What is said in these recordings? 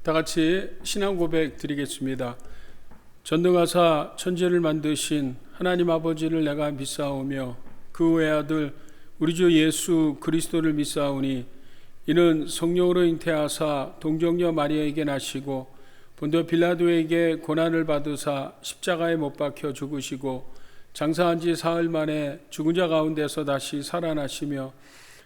다 같이 신앙 고백 드리겠습니다. 전능하사 천지를 만드신 하나님 아버지를 내가 믿사오며 그 외아들 우리 주 예수 그리스도를 믿사오니 이는 성령으로 잉태하사 동정녀 마리아에게 나시고 본도 빌라도에게 고난을 받으사 십자가에 못 박혀 죽으시고 장사한 지 사흘 만에 죽은 자 가운데서 다시 살아나시며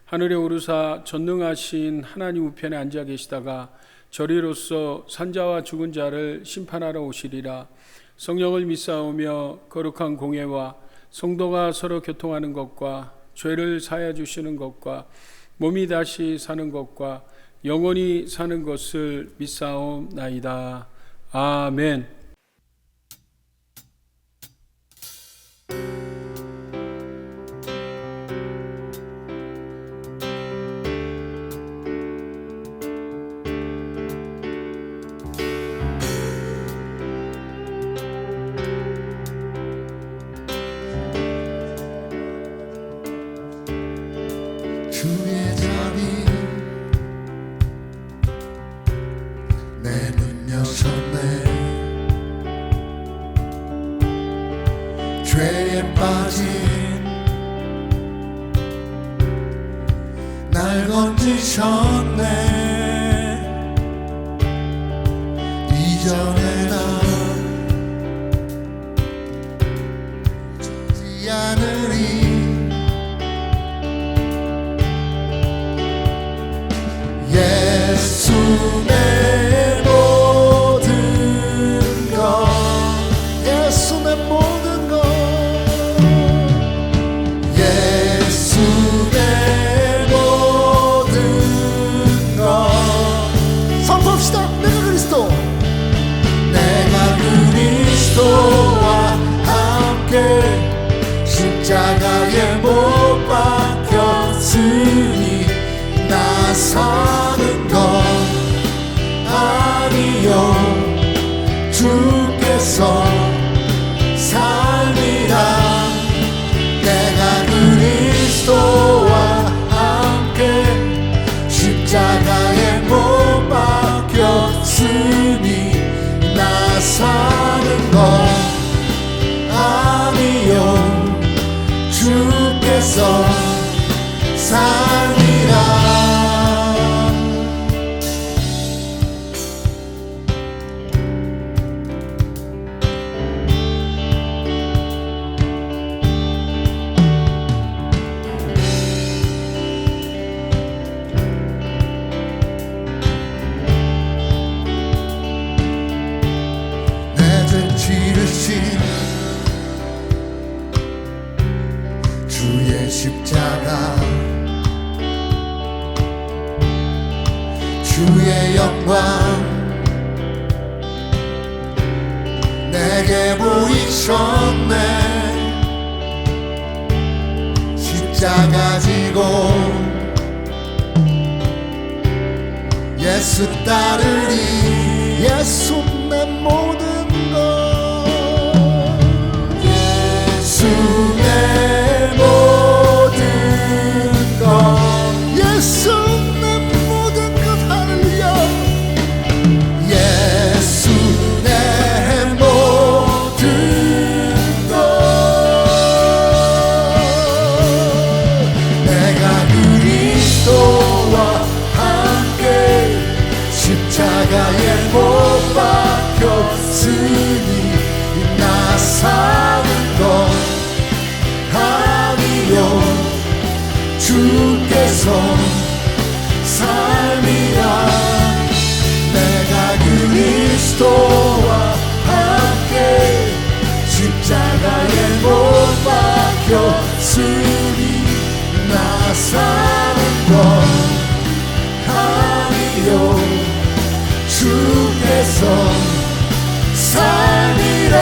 하늘에 오르사 전능하신 하나님 우편에 앉아 계시다가 저리로서 산자와 죽은 자를 심판하러 오시리라. 성령을 믿사오며 거룩한 공회와 성도가 서로 교통하는 것과 죄를 사하여 주시는 것과 몸이 다시 사는 것과 영원히 사는 것을 믿사옵나이다. 아멘. 주의 자비 내 눈 여셨네. 죄에 빠진 날 건지셨네. 이전에 나 죽지 않으리. 예수 내 모든 것, 예수 내 모든 것, 예수 내 모든 것. 선포합시다. 내가 그리스도, 내가 그리스도와 함께 십자가에 못 박혔으니 나 사는 것 아니요 주께서 삶이라. 내가 그리스도와 함께 십자가에 못 박혔으니 나 사는 것 아니요 주께서 삶이라. 내 죄 지르신 주의 십자가, 주의 영광 내게 보이셨네. 십자가 지고 예수 따르리. 예수 내 모든 것, 예수 내 모든 것, 예수 내 모든 것. 할렐루야. 예수 내 모든 것. 내가 그리스도와 함께 십자가에 못 박혔으니 나 사는 것 아니요 주께서 삶이라. 내가 그리스도와 함께 십자가에 못 박혔으니 나 사는 것 아니요 주께서 삶이라.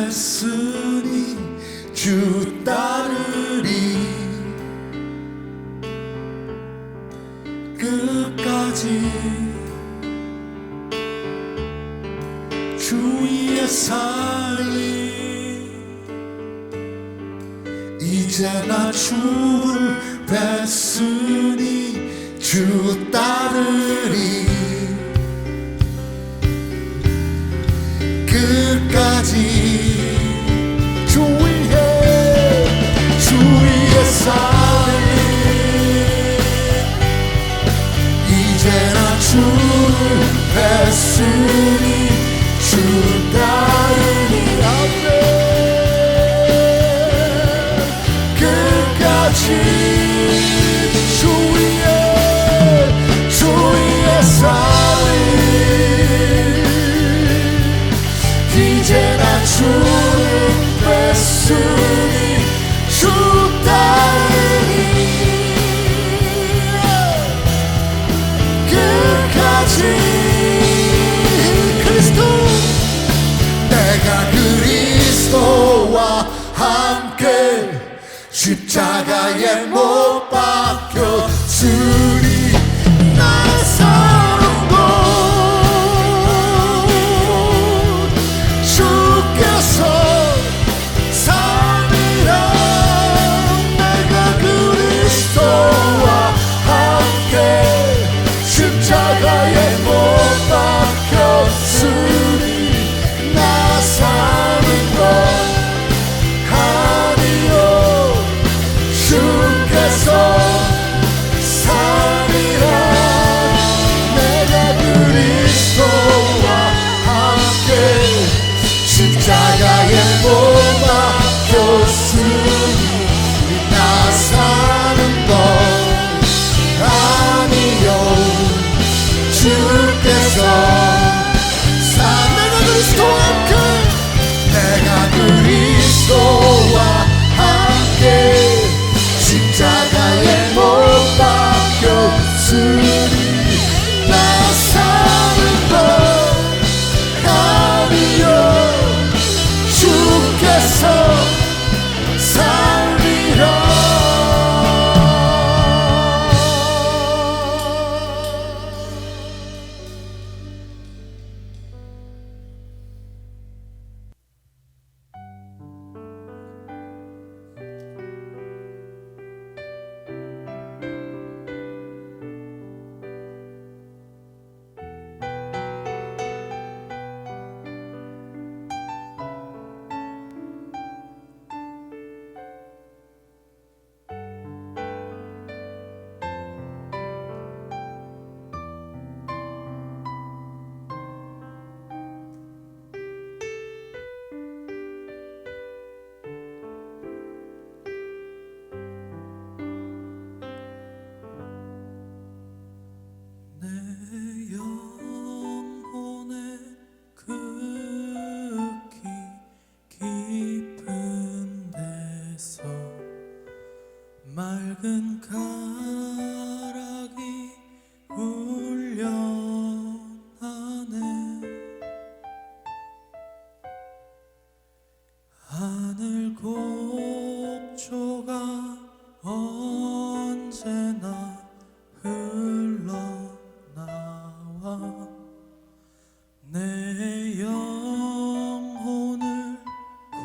뺐으니 주 따르리 끝까지 주 위에 살리 이제 나 주를 뺐으니 주 따르리 끝까지 주 위에 살리 이제 나 주를 뺐으니 주 따르니 아멘 끝까지 주 위에 살리 이제 나 주를 뺐으니 주 따르니 끝까지 내가 그리스도와 함께 십자가에 못 박혔으니 나 사는 것 주께서 살리라 내가 그리스도와 함께 십자가에 못 박혔으니 나 사는 것 아니요 주께서 살리라 내가 그리스도와 함께 십자가에 못 박혔으니 나 사는 것 아니요 주께서 내가 그리스도와 함께 십자가에 못 박혔으니 나 사는 것 아니요 주께서 살리라 맑은 가락이 울려나네 하늘 곡조가 언제나 흘러나와 내 영혼을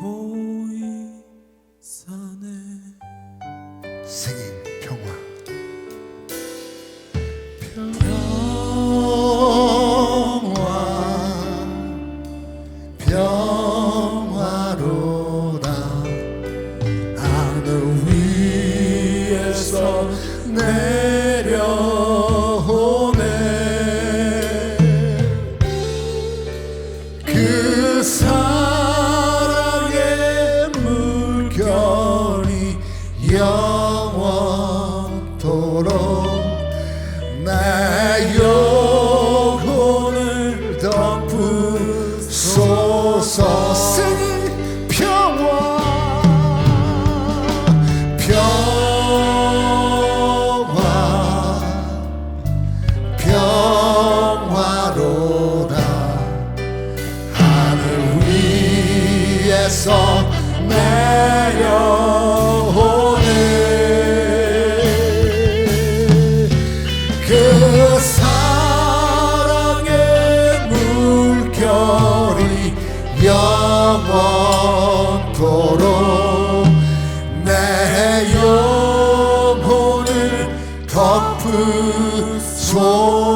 고이 사네 생일 평화 평화로다 하늘 위에서 내려오네 그 사랑의 물결이 영원토록 내 영혼을 덮으소서 생일 평화 평화로다 하늘 위에서 갚으소서.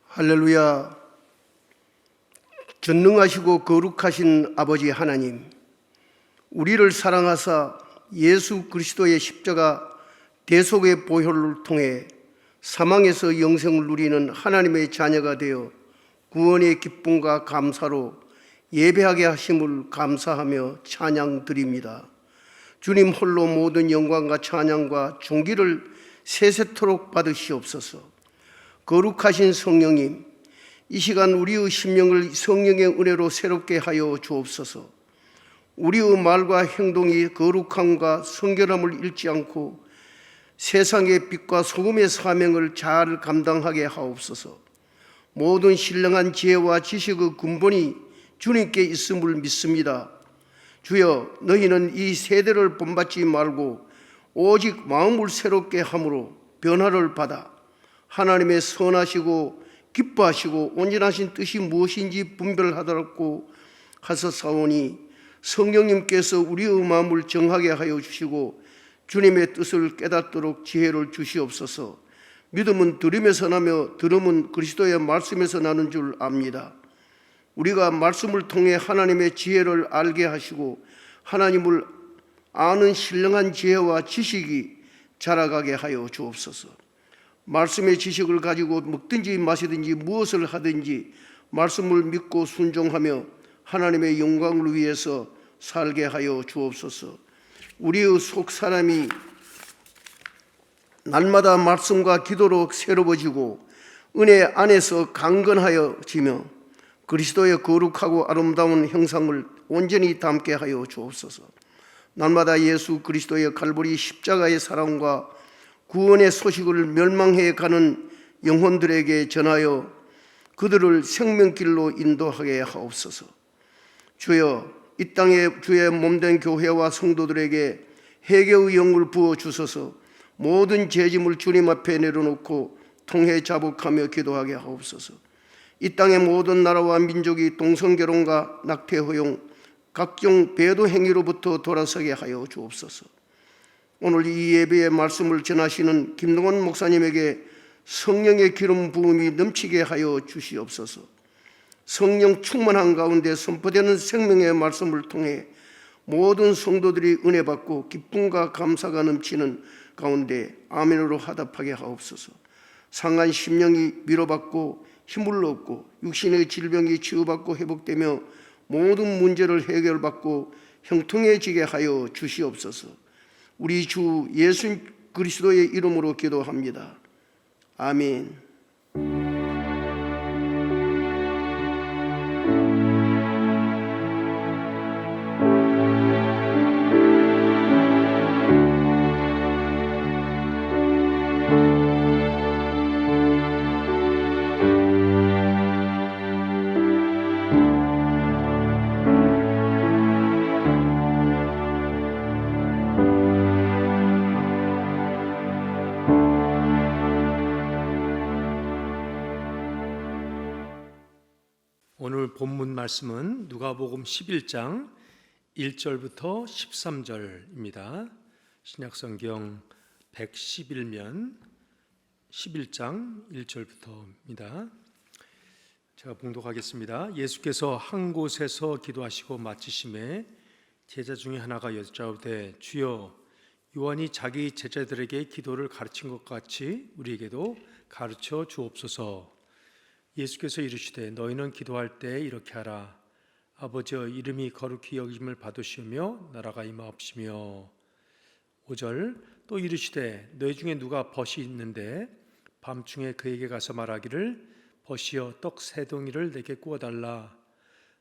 할렐루야. 전능하시고 거룩하신 아버지 하나님, 우리를 사랑하사 예수 그리스도의 십자가 대속의 보혈을 통해 사망에서 영생을 누리는 하나님의 자녀가 되어 구원의 기쁨과 감사로 예배하게 하심을 감사하며 찬양 드립니다. 주님 홀로 모든 영광과 찬양과 존귀를 세세토록 받으시옵소서. 거룩하신 성령님, 이 시간 우리의 심령을 성령의 은혜로 새롭게 하여 주옵소서. 우리의 말과 행동이 거룩함과 성결함을 잃지 않고 세상의 빛과 소금의 사명을 잘 감당하게 하옵소서. 모든 신령한 지혜와 지식의 근본이 주님께 있음을 믿습니다. 주여, 너희는 이 세대를 본받지 말고 오직 마음을 새롭게 함으로 변화를 받아 하나님의 선하시고 기뻐하시고 온전하신 뜻이 무엇인지 분별하도록 하소서오니, 성령님께서 우리의 마음을 정하게 하여 주시고 주님의 뜻을 깨닫도록 지혜를 주시옵소서. 믿음은 들음에서 나며 들음은 그리스도의 말씀에서 나는 줄 압니다. 우리가 말씀을 통해 하나님의 지혜를 알게 하시고 하나님을 아는 신령한 지혜와 지식이 자라가게 하여 주옵소서. 말씀의 지식을 가지고 먹든지 마시든지 무엇을 하든지 말씀을 믿고 순종하며 하나님의 영광을 위해서 살게 하여 주옵소서. 우리의 속 사람이 날마다 말씀과 기도로 새로워지고 은혜 안에서 강건하여지며 그리스도의 거룩하고 아름다운 형상을 온전히 담게 하여 주옵소서. 날마다 예수 그리스도의 갈보리 십자가의 사랑과 구원의 소식을 멸망해 가는 영혼들에게 전하여 그들을 생명길로 인도하게 하옵소서. 주여, 이 땅에 주의 몸된 교회와 성도들에게 회개의 영을 부어주소서. 모든 죄짐을 주님 앞에 내려놓고 통회 자복하며 기도하게 하옵소서. 이 땅의 모든 나라와 민족이 동성결혼과 낙태 허용, 각종 배도 행위로부터 돌아서게 하여 주옵소서. 오늘 이 예배의 말씀을 전하시는 김동원 목사님에게 성령의 기름 부음이 넘치게 하여 주시옵소서. 성령 충만한 가운데 선포되는 생명의 말씀을 통해 모든 성도들이 은혜 받고 기쁨과 감사가 넘치는 가운데 아멘으로 화답하게 하옵소서. 상한 심령이 위로받고 힘을 얻고 육신의 질병이 치유받고 회복되며 모든 문제를 해결받고 형통해지게 하여 주시옵소서. 우리 주 예수 그리스도의 이름으로 기도합니다. 아멘. 오늘 본문 말씀은 누가복음 11장 1절부터 13절입니다. 신약성경 111면 11장 1절부터입니다. 제가 봉독하겠습니다. 예수께서 한 곳에서 기도하시고 마치심에 제자 중에 하나가 여짜오되 주여, 요한이 자기 제자들에게 기도를 가르친 것 같이 우리에게도 가르쳐 주옵소서. 예수께서 이르시되 너희는 기도할 때 이렇게 하라. 아버지여, 이름이 거룩히 여김을 받으시며 나라가 임하옵시며. 5절 또 이르시되 너희 중에 누가 벗이 있는데 밤중에 그에게 가서 말하기를 벗이여 떡 세 덩이를 내게 구워달라.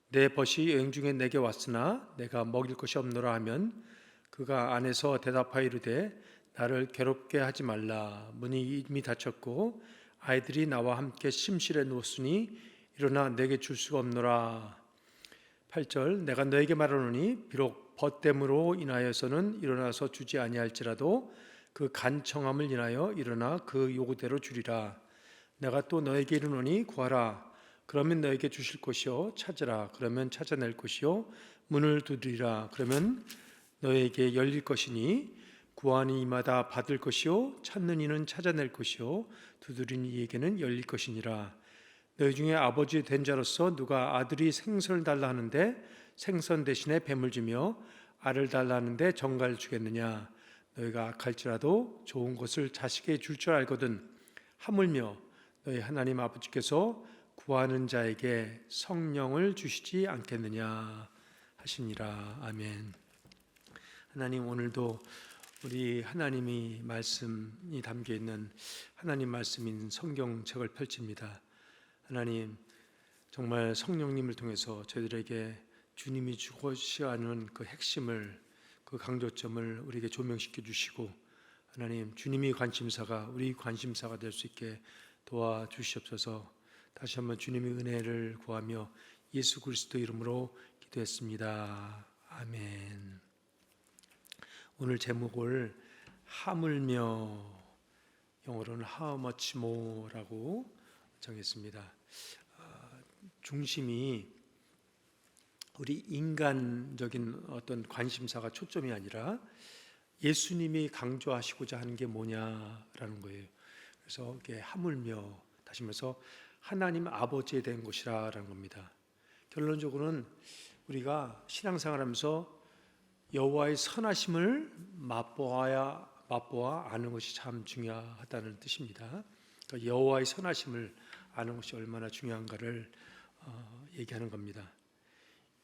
내 벗이 여행 중에 내게 왔으나 내가 먹일 것이 없노라 하면 그가 안에서 대답하여 이르되 나를 괴롭게 하지 말라. 문이 이미 닫혔고 아이들이 나와 함께 침실에 누웠으니 일어나 내게 줄 수가 없노라. 8절 내가 너에게 말하노니 비록 벗됨으로 인하여서는 일어나서 주지 아니할지라도 그 간청함을 인하여 일어나 그 요구대로 주리라. 내가 또 너에게 이르노니 구하라 그러면 너에게 주실 것이요 찾으라 그러면 찾아낼 것이요 문을 두드리라 그러면 너에게 열릴 것이니 구하는 이마다 받을 것이요 찾는 이는 찾아낼 것이요 두드리는 이에게는 열릴 것이니라. 너희 중에 아버지 된 자로서 누가 아들이 생선을 달라 하는데 생선 대신에 뱀을 주며 알을 달라 하는데 정갈을 주겠느냐. 너희가 악할지라도 좋은 것을 자식에게 줄 줄 알거든. 하물며 너희 하나님 아버지께서 구하는 자에게 성령을 주시지 않겠느냐 하시니라. 아멘. 하나님, 오늘도 우리 하나님이 말씀이 담겨 있는 하나님 말씀인 성경책을 펼칩니다. 하나님, 정말 성령님을 통해서 저희들에게 주님이 주고자 하는 그 핵심을, 그 강조점을 우리에게 조명시켜 주시고, 하나님, 주님이 관심사가 우리 관심사가 될 수 있게 도와주시옵소서. 다시 한번 주님의 은혜를 구하며 예수 그리스도 이름으로 기도했습니다. 아멘. 오늘 제목을 하물며, 영어로는 How much more라고 정했습니다. 중심이 우리 인간적인 어떤 관심사가 초점이 아니라 예수님이 강조하시고자 하는 게 뭐냐라는 거예요. 그래서 이게 하물며, 다시 말해서 하나님 아버지에 대한 것이라는 겁니다. 결론적으로는 우리가 신앙생활하면서 여호와의 선하심을 맛보아 아는 것이 참 중요하다는 뜻입니다. 그러니까 여호와의 선하심을 아는 것이 얼마나 중요한가를 얘기하는 겁니다.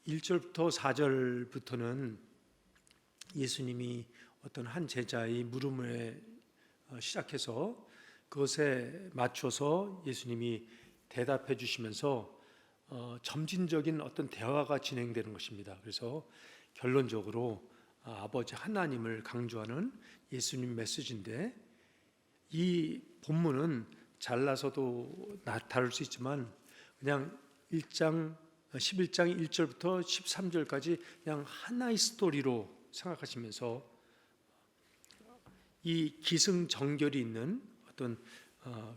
1절부터 4절부터는 예수님이 어떤 한 제자의 물음에 시작해서 그것에 맞춰서 예수님이 대답해 주시면서 점진적인 어떤 대화가 진행되는 것입니다. 그래서 결론적으로 아버지 하나님을 강조하는 예수님 메시지인데, 이 본문은 잘라서도 다룰 수 있지만 그냥 11장 1절부터 13절까지 그냥 하나의 스토리로 생각하시면서 이 기승전결이 있는 어떤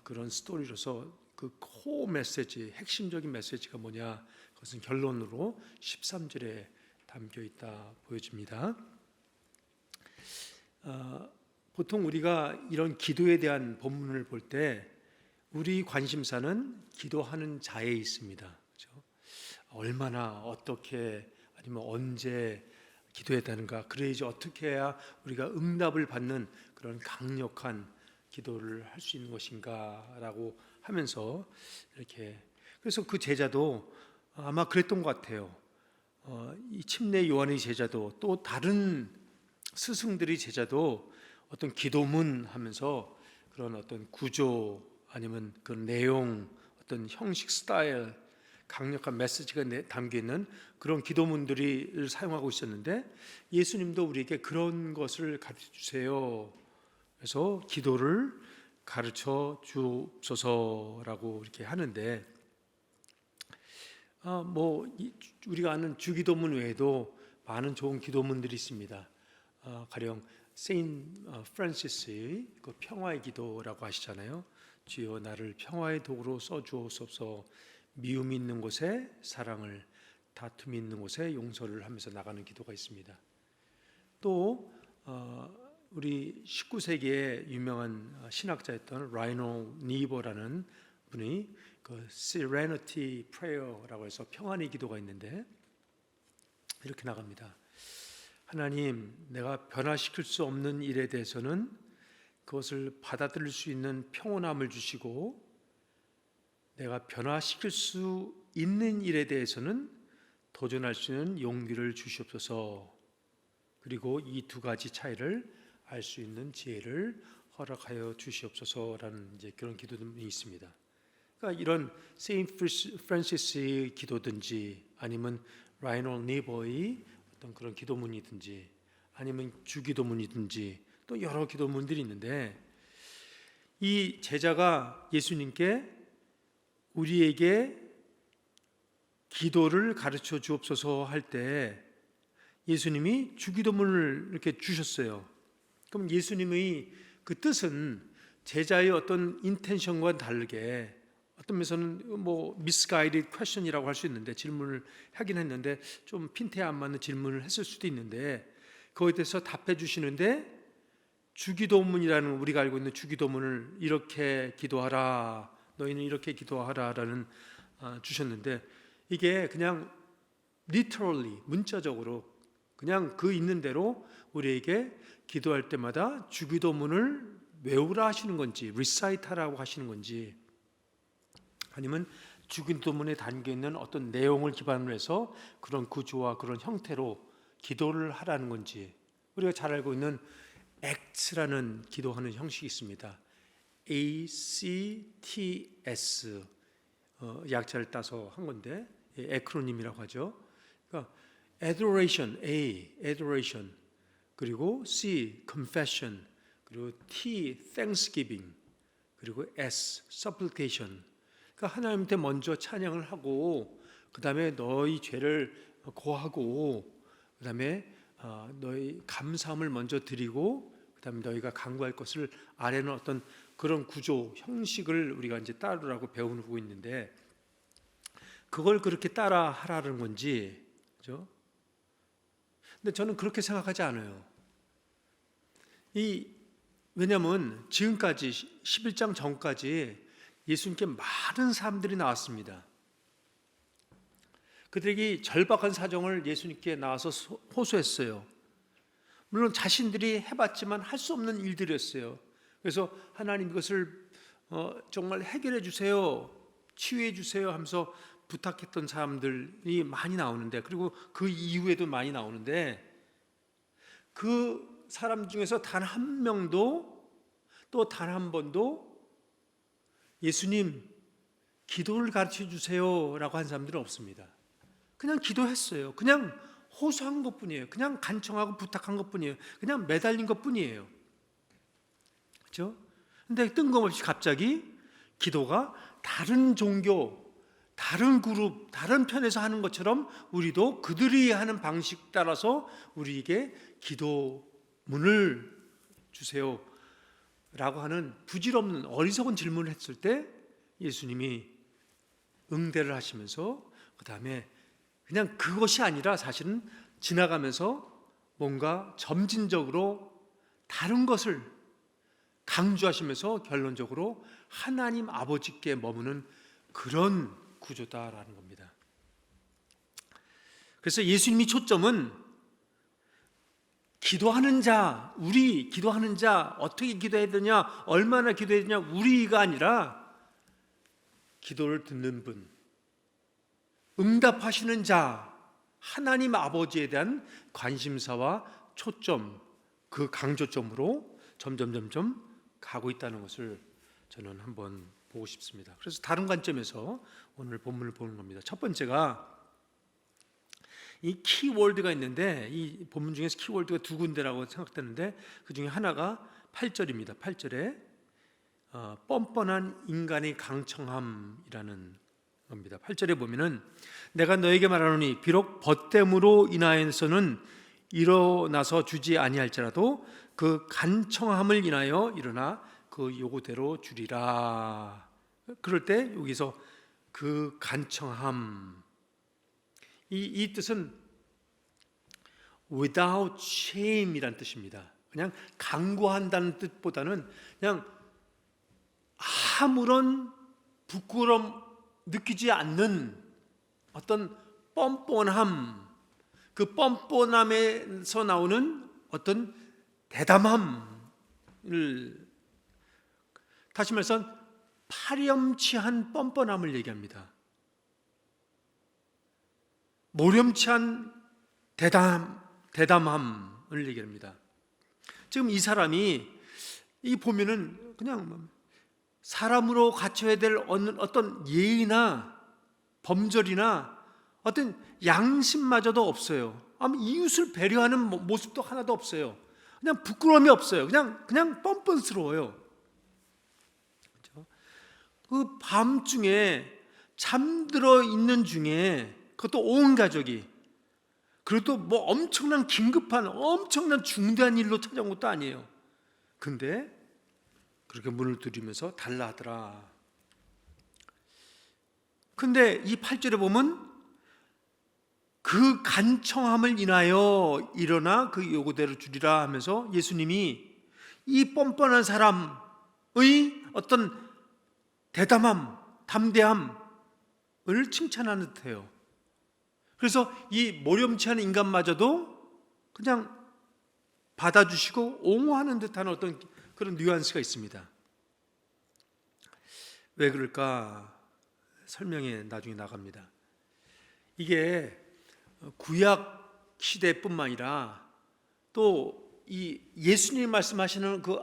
그런 스토리로서 그 코어 메시지, 핵심적인 메시지가 뭐냐, 그것은 결론으로 13절에 담겨 있다 보여집니다. 보통 우리가 이런 기도에 대한 본문을 볼 때 우리 관심사는 기도하는 자에 있습니다. 그렇죠? 얼마나, 어떻게, 아니면 언제 기도해야 되는가, 그래야지 어떻게 해야 우리가 응답을 받는 그런 강력한 기도를 할 수 있는 것인가라고 하면서 이렇게, 그래서 그 제자도 아마 그랬던 것 같아요. 이 침례 요한의 제자도, 또 다른 스승들의 제자도 어떤 기도문 하면서 그런 어떤 구조, 아니면 그 내용, 어떤 형식, 스타일, 강력한 메시지가 담겨 있는 그런 기도문들을 사용하고 있었는데, 예수님도 우리에게 그런 것을 가르쳐 주세요. 그래서 기도를 가르쳐 주옵소서라고 이렇게 하는데, 우리가 아는 주기도문 외에도 많은 좋은 기도문들이 있습니다. 가령 세인 프란시스의 그 평화의 기도라고 하시잖아요. 주여 나를 평화의 도구로 써주옵소서. 미움이 있는 곳에 사랑을, 다툼이 있는 곳에 용서를 하면서 나가는 기도가 있습니다. 또 우리 19세기에 유명한 신학자였던 라이노 니버라는 분이 그 Serenity Prayer라고 해서 평안의 기도가 있는데 이렇게 나갑니다. 하나님, 내가 변화시킬 수 없는 일에 대해서는 그것을 받아들일 수 있는 평온함을 주시고, 내가 변화시킬 수 있는 일에 대해서는 도전할 수 있는 용기를 주시옵소서. 그리고 이 두 가지 차이를 알 수 있는 지혜를 허락하여 주시옵소서라는 이제 그런 기도들이 있습니다. 그러니까 이런 세인 프란시스의 기도든지, 아니면 라이노 니버의 어떤 그런 기도문이든지, 아니면 주기도문이든지, 또 여러 기도문들이 있는데, 이 제자가 예수님께 우리에게 기도를 가르쳐 주옵소서 할 때 예수님이 주기도문을 이렇게 주셨어요. 그럼 예수님의 그 뜻은 제자의 어떤 인텐션과 다르게 어떤 면에서는 뭐 misguided question이라고 할 수 있는데, 질문을 하긴 했는데 좀 핀트에 안 맞는 질문을 했을 수도 있는데, 그거에 대해서 답해 주시는데 주기도문이라는, 우리가 알고 있는 주기도문을 이렇게 기도하라, 너희는 이렇게 기도하라라는 주셨는데, 이게 그냥 literally, 문자적으로 그냥 그 있는 대로 우리에게 기도할 때마다 주기도문을 외우라 하시는 건지, recite하라고 하시는 건지, 아니면 주기도문에 담겨 있는 어떤 내용을 기반으로 해서 그런 구조와 그런 형태로 기도를 하라는 건지. 우리가 잘 알고 있는 ACTS라는 기도하는 형식이 있습니다. ACTS, 약자를 따서 한 건데 에크로님이라고 하죠. 그러니까 adoration, A, adoration, 그리고 C, confession, 그리고 T, thanksgiving, 그리고 S, supplication. 그러니까 하나님한테 먼저 찬양을 하고, 그 다음에 너희 죄를 고하고, 그 다음에 너희 감사함을 먼저 드리고, 그 다음에 너희가 간구할 것을 아래는 어떤 그런 구조, 형식을 우리가 이제 따르라고 배우고 있는데, 그걸 그렇게 따라 하라는 건지, 그죠? 근데 저는 그렇게 생각하지 않아요. 왜냐하면 지금까지 11장 전까지 예수님께 많은 사람들이 나왔습니다. 그들이 절박한 사정을 예수님께 나와서 호소했어요. 물론 자신들이 해봤지만 할 수 없는 일들이었어요. 그래서 하나님 이것을 정말 해결해 주세요, 치유해 주세요 하면서 부탁했던 사람들이 많이 나오는데, 그리고 그 이후에도 많이 나오는데, 그 사람 중에서 단 한 명도, 또 단 한 번도 예수님 기도를 가르쳐 주세요 라고 한 사람들은 없습니다. 그냥 기도했어요. 그냥 호소한 것뿐이에요. 그냥 간청하고 부탁한 것뿐이에요. 그냥 매달린 것뿐이에요. 그렇죠? 근데 뜬금없이 갑자기 기도가 다른 종교, 다른 그룹, 다른 편에서 하는 것처럼 우리도 그들이 하는 방식 따라서 우리에게 기도문을 주세요 라고 하는 부질없는 어리석은 질문을 했을 때 예수님이 응대를 하시면서, 그 다음에 그냥 그것이 아니라 사실은 지나가면서 뭔가 점진적으로 다른 것을 강조하시면서 결론적으로 하나님 아버지께 머무는 그런 구조다라는 겁니다. 그래서 예수님이 초점은 기도하는 자, 우리 기도하는 자, 어떻게 기도해야 되냐, 얼마나 기도해야 되냐, 우리가 아니라 기도를 듣는 분, 응답하시는 자, 하나님 아버지에 대한 관심사와 초점, 그 강조점으로 점점 가고 있다는 것을 저는 한번 보고 싶습니다. 그래서 다른 관점에서 오늘 본문을 보는 겁니다. 첫 번째가 이 키워드가 있는데, 이 본문 중에서 키워드가 두 군데라고 생각되는데, 그 중에 하나가 8절입니다. 8절에 뻔뻔한 인간의 강청함이라는 겁니다. 8절에 보면은 내가 너에게 말하노니 비록 벗됨으로 인하여서는 일어나서 주지 아니할지라도 그 간청함을 인하여 일어나 그 요구대로 주리라. 그럴 때 여기서 그 간청함, 이 뜻은 without shame이란 뜻입니다. 그냥 간구한다는 뜻보다는 그냥 아무런 부끄러움 느끼지 않는 어떤 뻔뻔함, 그 뻔뻔함에서 나오는 어떤 대담함을, 다시 말해서 파렴치한 뻔뻔함을 얘기합니다. 모렴치한 대담함을 얘기합니다. 지금 이 사람이 이 보면은 그냥 사람으로 갖춰야 될 어떤 예의나 범절이나 어떤 양심마저도 없어요. 아마 이웃을 배려하는 모습도 하나도 없어요. 그냥 부끄러움이 없어요. 그냥 뻔뻔스러워요. 그렇죠? 그 밤중에 잠들어 있는 중에, 그것도 온 가족이, 그것도 뭐 엄청난 긴급한 엄청난 중대한 일로 찾아온 것도 아니에요. 근데 그렇게 문을 두드리면서 달라 하더라. 근데 이 8절에 보면 그 간청함을 인하여 일어나 그 요구대로 주리라 하면서 예수님이 이 뻔뻔한 사람의 어떤 대담함, 담대함을 칭찬하는 듯해요. 그래서 이 모렴치 않은 인간마저도 그냥 받아주시고 옹호하는 듯한 어떤 그런 뉘앙스가 있습니다. 왜 그럴까? 설명에 나중에 나갑니다. 이게 구약 시대뿐만 아니라 또 이 예수님 말씀하시는 그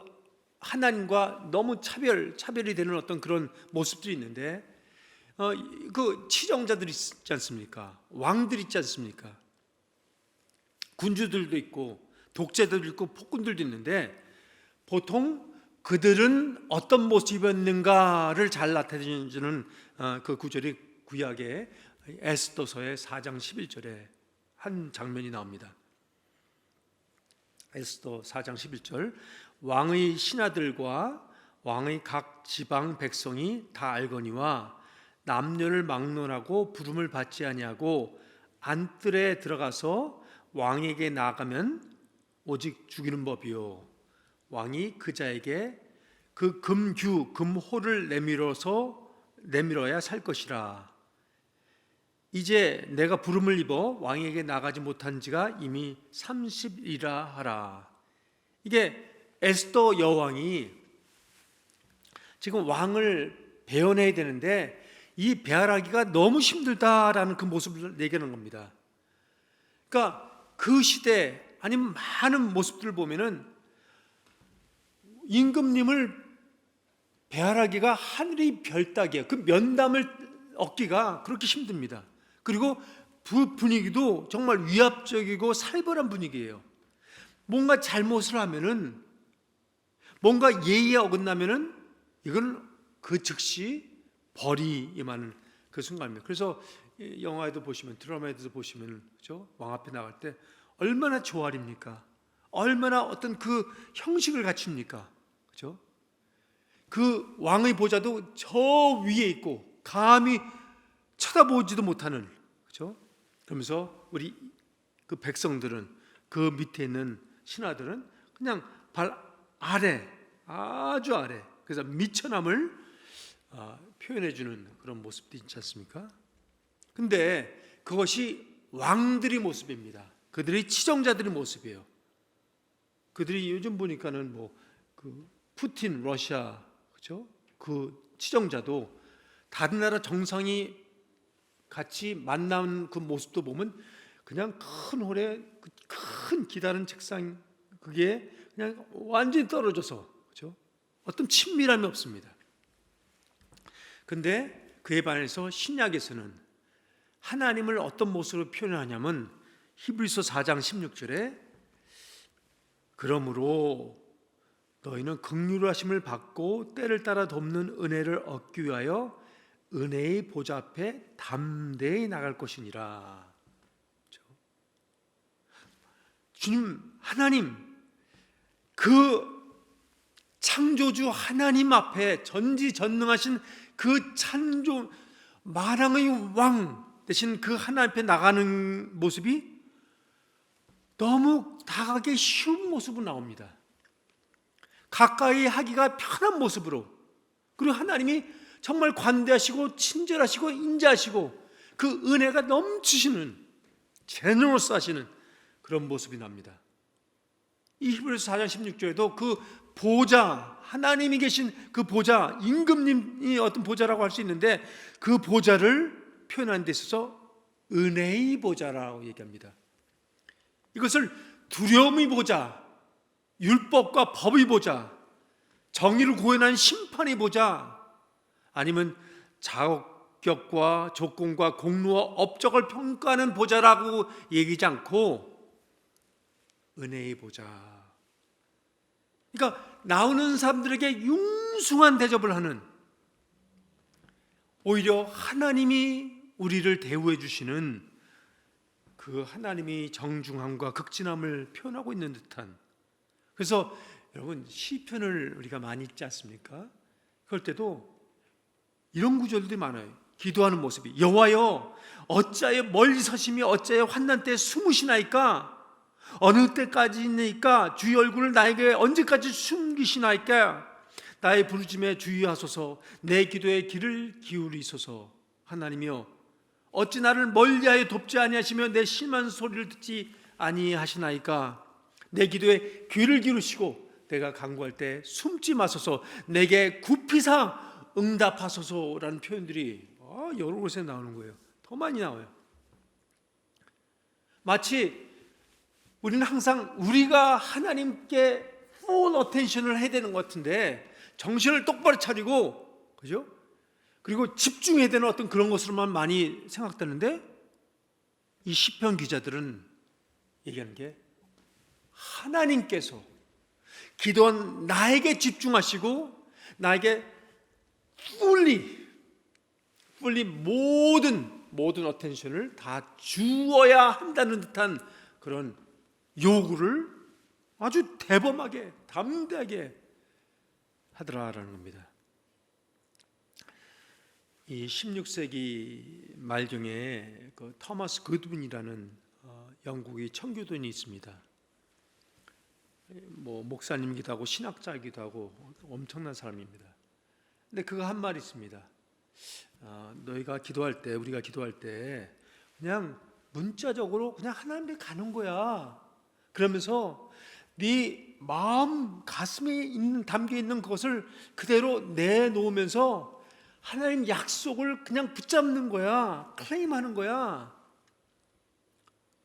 하나님과 너무 차별이 되는 어떤 그런 모습들이 있는데, 그 치정자들이 있지 않습니까? 왕들이 있지 않습니까? 군주들도 있고 독재들도 있고 폭군들도 있는데, 보통 그들은 어떤 모습이었는가를 잘 나타내주는 그 구절이 구약의 에스더서의 4장 11절에 한 장면이 나옵니다. 에스더 4장 11절, 왕의 신하들과 왕의 각 지방 백성이 다 알거니와 남녀를 막론하고 부름을 받지 아니하고 안뜰에 들어가서 왕에게 나아가면 오직 죽이는 법이요, 왕이 그 자에게 그 금호를 내밀어야 살 것이라. 이제 내가 부름을 입어 왕에게 나가지 못한 지가 이미 30일이라 하라. 이게 에스더 여왕이 지금 왕을 배워내야 되는데 이 배열하기가 너무 힘들다라는 그 모습을 내게는 겁니다. 그러니까 그 시대 아니면 많은 모습들을 보면은 임금님을 배열하기가 하늘의 별 따기예요. 그 면담을 얻기가 그렇게 힘듭니다. 그리고 분위기도 정말 위압적이고 살벌한 분위기예요. 뭔가 잘못을 하면은, 뭔가 예의에 어긋나면은 이건 그 즉시 벌이 임하는 그 순간입니다. 그래서 영화에도 보시면, 드라마에도 보시면, 그렇죠? 왕 앞에 나갈 때 얼마나 조아립니까? 얼마나 어떤 그 형식을 갖춥니까? 그렇죠? 그 왕의 보좌도 저 위에 있고 감히 쳐다보지도 못하는, 그렇죠? 그러면서 우리 그 백성들은, 그 밑에 있는 신하들은 그냥 발 아래, 아주 아래, 그래서 미천함을 표현해주는 그런 모습도 있지 않습니까? 근데 그것이 왕들의 모습입니다. 그들의 치정자들의 모습이에요. 그들이 요즘 보니까는 그 푸틴 러시아, 그렇죠? 그 치정자도 다른 나라 정상이 같이 만나는 그 모습도 보면 그냥 큰 홀에 큰 기다란 책상, 그게 그냥 완전히 떨어져서, 그렇죠? 어떤 친밀함이 없습니다. 근데 그에 반해서 신약에서는 하나님을 어떤 모습으로 표현하냐면 히브리서 4장 16절에 그러므로 너희는 긍휼하심을 받고 때를 따라 돕는 은혜를 얻기 위하여 은혜의 보좌 앞에 담대히 나갈 것이니라. 주님, 하나님, 그 창조주 하나님 앞에 전지전능하신 그 창조 만왕의 왕 대신 그 하나님 앞에 나가는 모습이 너무 다가가기 쉬운 모습으로 나옵니다. 가까이 하기가 편한 모습으로, 그리고 하나님이 정말 관대하시고 친절하시고 인자하시고 그 은혜가 넘치시는, 제너러스 하시는 그런 모습이 납니다. 이 히브리서 4장 16절에도 그 보좌, 하나님이 계신 그 보좌, 임금님이 어떤 보좌라고 할 수 있는데 그 보좌를 표현하는 데 있어서 은혜의 보좌라고 얘기합니다. 이것을 두려움의 보좌, 율법과 법의 보좌, 정의를 구현하는 심판의 보좌, 아니면 자격과 조건과 공로와 업적을 평가하는 보좌라고 얘기하지 않고 은혜의 보좌. 그러니까 나오는 사람들에게 융숭한 대접을 하는, 오히려 하나님이 우리를 대우해 주시는 그 하나님이 정중함과 극진함을 표현하고 있는 듯한. 그래서 여러분, 시편을 우리가 많이 읽지 않습니까? 그럴 때도 이런 구절들이 많아요. 기도하는 모습이, 여호와여 어찌하여 멀리 서심이 어찌하여 환난 때 숨으시나이까? 어느 때까지니까 주의 얼굴을 나에게 언제까지 숨기시나이까? 나의 부르짖음에 주의하소서. 내 기도에 귀를 기울이소서. 하나님이여 어찌 나를 멀리하여 돕지 아니하시며 내 심한 소리를 듣지 아니하시나이까? 내 기도에 귀를 기울이시고 내가 간구할 때 숨지 마소서. 내게 굽히사 응답하소서라는 표현들이 여러 곳에 나오는 거예요. 더 많이 나와요. 마치 우리는 항상 우리가 하나님께 full attention을 해야 되는 것 같은데 정신을 똑바로 차리고, 그죠? 그리고 집중해야 되는 어떤 그런 것으로만 많이 생각되는데, 이 시편 기자들은 얘기하는 게 하나님께서 기도한 나에게 집중하시고 나에게 fully 모든 어텐션을 다 주어야 한다는 듯한 그런 요구를 아주 대범하게 담대하게 하더라라는 겁니다. 이 16세기 말경에 그 토마스 굿윈이라는 영국의 청교도인이 있습니다. 뭐 목사님이기도 하고 신학자이기도 하고 엄청난 사람입니다. 근데 그가 한 말이 있습니다. 너희가 기도할 때, 우리가 기도할 때 그냥 문자적으로 그냥 하나님께 가는 거야. 그러면서 네 마음 가슴에 담겨 있는 것을 그대로 내놓으면서 하나님 약속을 그냥 붙잡는 거야. 클레임하는 거야.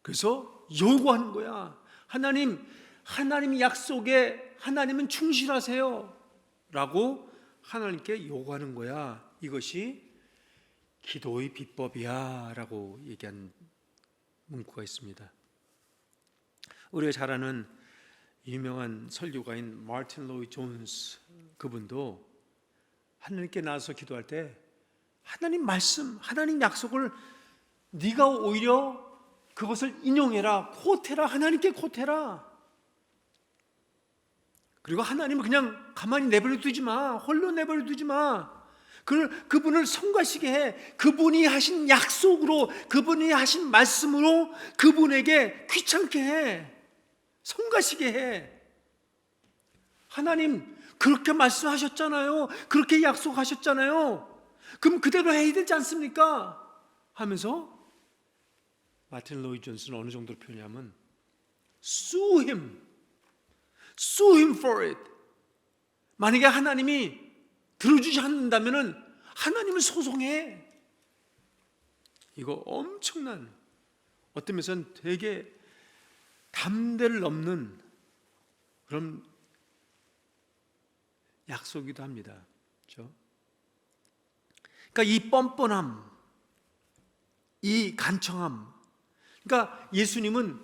그래서 요구하는 거야. 하나님 약속에 하나님은 충실하세요 라고 하나님께 요구하는 거야. 이것이 기도의 비법이야 라고 얘기한 문구가 있습니다. 우리가 잘 아는 유명한 설교가인 마틴 로이드 존스, 그분도 하나님께 나와서 기도할 때 하나님 말씀, 하나님 약속을 네가 오히려 그것을 인용해라, 코트해라, 하나님께 코트해라. 그리고 하나님을 그냥 가만히 내버려 두지 마, 홀로 내버려 두지 마. 그분을 성가시게 해. 그분이 하신 약속으로, 그분이 하신 말씀으로 그분에게 귀찮게 해, 성가시게 해. 하나님 그렇게 말씀하셨잖아요, 그렇게 약속하셨잖아요, 그럼 그대로 해야 되지 않습니까? 하면서 마틴 로이드 존스는 어느 정도로 표현하냐면 sue him for it. 만약에 하나님이 들어주지 않는다면 하나님을 소송해. 이거 엄청난, 어떤 면에서는 되게 담대를 넘는 그런 약속이기도 합니다. 그렇죠? 그러니까 이 뻔뻔함, 이 간청함, 그러니까 예수님은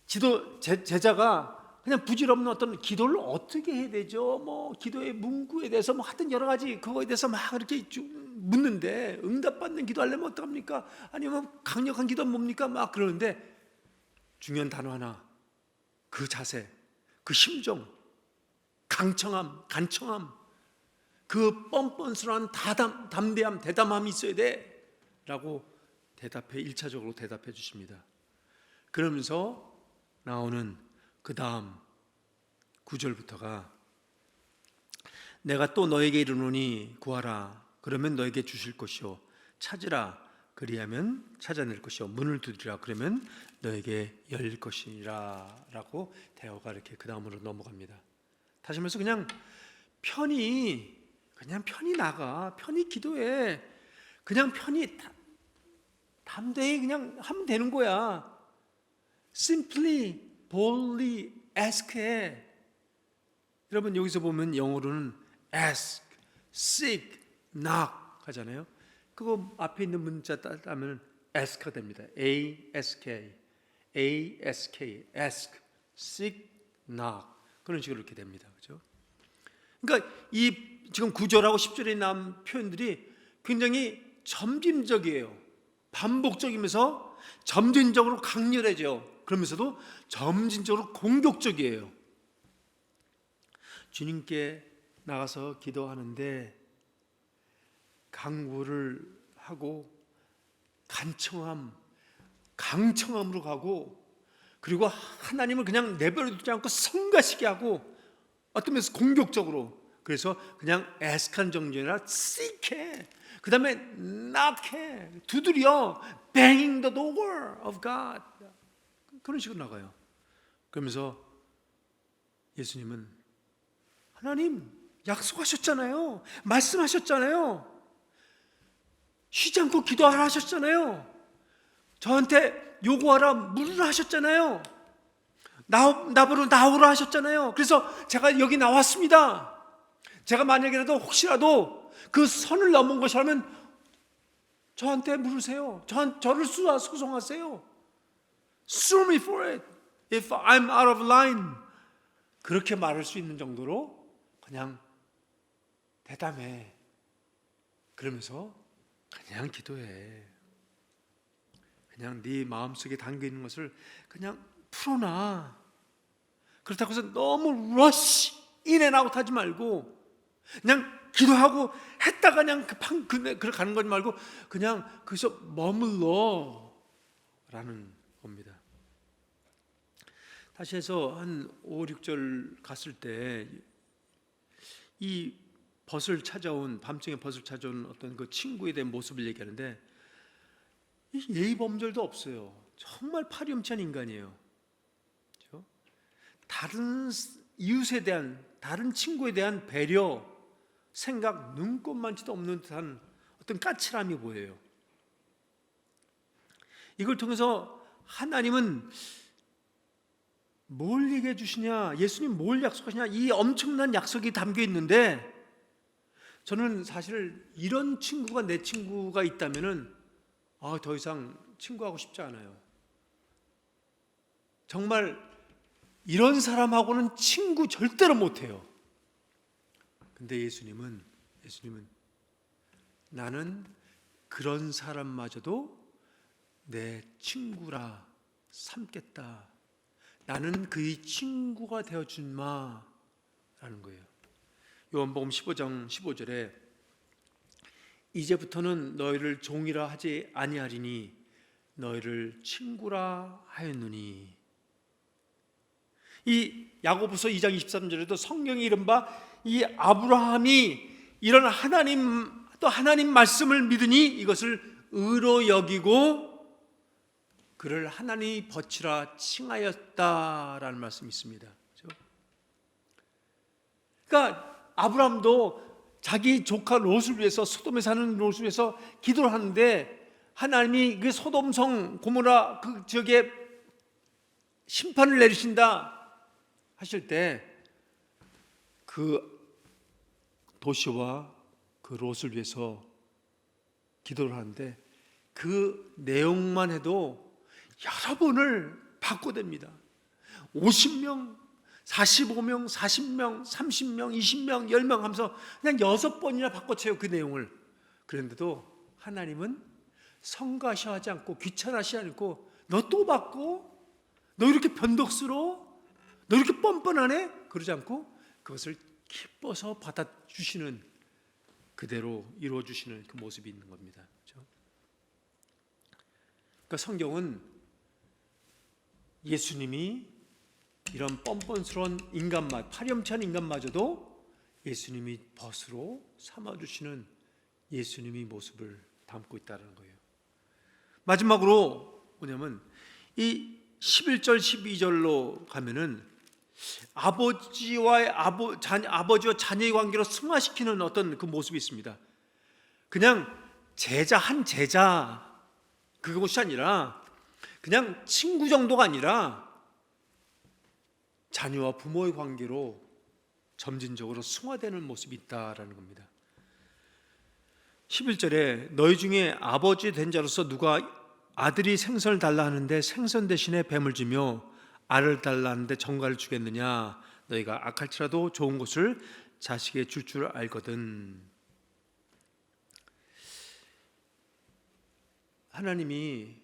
제자가 그냥 부질없는 어떤 기도를 어떻게 해야 되죠? 뭐 기도의 문구에 대해서 뭐 하여튼 여러 가지 그거에 대해서 막 이렇게 묻는데, 응답받는 기도하려면 어떡합니까? 아니면 강력한 기도는 뭡니까? 막 그러는데 중요한 단어 하나, 그 자세, 그 심정, 간청함, 그 뻔뻔스러운 담대함, 대담함이 있어야 돼 라고 대답해, 1차적으로 대답해 주십니다. 그러면서 나오는 그 다음 9절부터가 내가 또 너에게 이르노니 구하라 그러면 너에게 주실 것이요 찾으라 그리하면 찾아낼 것이요 문을 두드리라 그러면 너에게 열릴 것이라 라고 대화가 이렇게 그 다음으로 넘어갑니다. 다시 말해서 그냥 편히 나가, 편히 기도해, 그냥 편히 담대히 그냥 하면 되는 거야. Simply, boldly ask 해. 여러분 여기서 보면 영어로는 ask, seek, knock 하잖아요. 그거 앞에 있는 문자 따면 ask가 됩니다. ask, ask, seek, knock 그런 식으로 이렇게 됩니다. 그렇죠? 그러니까 이 지금 9절하고 10절에 나온 표현들이 굉장히 점진적이에요. 반복적이면서 점진적으로 강렬해져. 그러면서도 점진적으로 공격적이에요. 주님께 나가서 기도하는데 강구를 하고 간청함, 강청함으로 가고, 그리고 하나님을 그냥 내버려두지 않고 성가시게 하고, 어떤 면에서 공격적으로, 그래서 그냥 애스칸 정도이 아니라 seek해, 그 다음에 knock해, 두드려, banging the door of God, 그런 식으로 나가요. 그러면서 예수님은 하나님 약속하셨잖아요, 말씀하셨잖아요, 쉬지 않고 기도하라 하셨잖아요, 저한테 요구하라 물으라 하셨잖아요, 나보러 나오라 하셨잖아요. 그래서 제가 여기 나왔습니다. 제가 만약이라도 혹시라도 그 선을 넘은 것이라면 저한테 물으세요. 저를 소송하세요. Sue me for it if I'm out of line. 그렇게 말할 수 있는 정도로 그냥 대담해. 그러면서 그냥 기도해. 그냥 네 마음속에 담겨 있는 것을 그냥 풀어놔. 그렇다고 해서 너무 러시 인앤아웃 하지 말고 그냥 기도하고 했다가 그냥 그렇게 가는 거지 말고 그냥 거기서 머물러 라는 겁니다. 다시 해서 한 5, 6절 갔을 때 이 벗을 찾아온, 밤중에 벗을 찾아온 어떤 그 친구에 대한 모습을 얘기하는데 예의 범절도 없어요. 정말 파렴치한 인간이에요. 그렇죠? 다른 이웃에 대한, 다른 친구에 대한 배려, 생각, 눈꼽만치도 없는 듯한 어떤 까칠함이 보여요. 이걸 통해서 하나님은 뭘 얘기해 주시냐, 예수님 뭘 약속하시냐, 이 엄청난 약속이 담겨 있는데, 저는 사실 이런 친구가 내 친구가 있다면은 더 이상 친구하고 싶지 않아요. 정말 이런 사람하고는 친구 절대로 못해요. 근데 예수님은 나는 그런 사람마저도 내 친구라 삼겠다. 나는 그의 친구가 되어준마 라는 거예요. 요한복음 15장 15절에 이제부터는 너희를 종이라 하지 아니하리니 너희를 친구라 하였느니. 이 야고보서 2장 23절에도 성경이 이른바 이 아브라함이 이런 하나님, 또 하나님 말씀을 믿으니 이것을 의로 여기고 그를 하나님이 벗치라 칭하였다라는 말씀이 있습니다. 그렇죠? 그러니까 아브라함도 자기 조카 롯을 위해서, 소돔에 사는 롯을 위해서 기도를 하는데 하나님이 그 소돔성 고모라 그 지역에 심판을 내리신다 하실 때 그 도시와 그 롯을 위해서 기도를 하는데 그 내용만 해도 여러 번을 바꿔댑니다. 50명, 45명, 40명, 30명, 20명, 10명 하면서 그냥 6번이나 바꿔쳐요, 그 내용을. 그런데도 하나님은 성가셔하지 않고 귀찮아하지 않고 너 또 바꿔? 너 이렇게 변덕스러워? 너 이렇게 뻔뻔하네? 그러지 않고 그것을 기뻐서 받아주시는, 그대로 이루어주시는 그 모습이 있는 겁니다. 그렇죠? 그러니까 성경은 예수님이 이런 뻔뻔스러운 인간마, 파렴치한 인간마저도 예수님이 벗으로 삼아주시는 예수님의 모습을 담고 있다는 거예요. 마지막으로 뭐냐면 이 11절 12절로 가면은 아버지와 자녀의 관계로 승화시키는 어떤 그 모습이 있습니다. 그냥 한 제자 그것이 아니라 그냥 친구 정도가 아니라 자녀와 부모의 관계로 점진적으로 승화되는 모습이 있다라는 겁니다. 11절에 너희 중에 아버지 된 자로서 누가 아들이 생선을 달라 하는데 생선 대신에 뱀을 주며 알을 달라 하는데 정갈을 주겠느냐. 너희가 악할지라도 좋은 것을 자식에게 줄 줄 알거든. 하나님이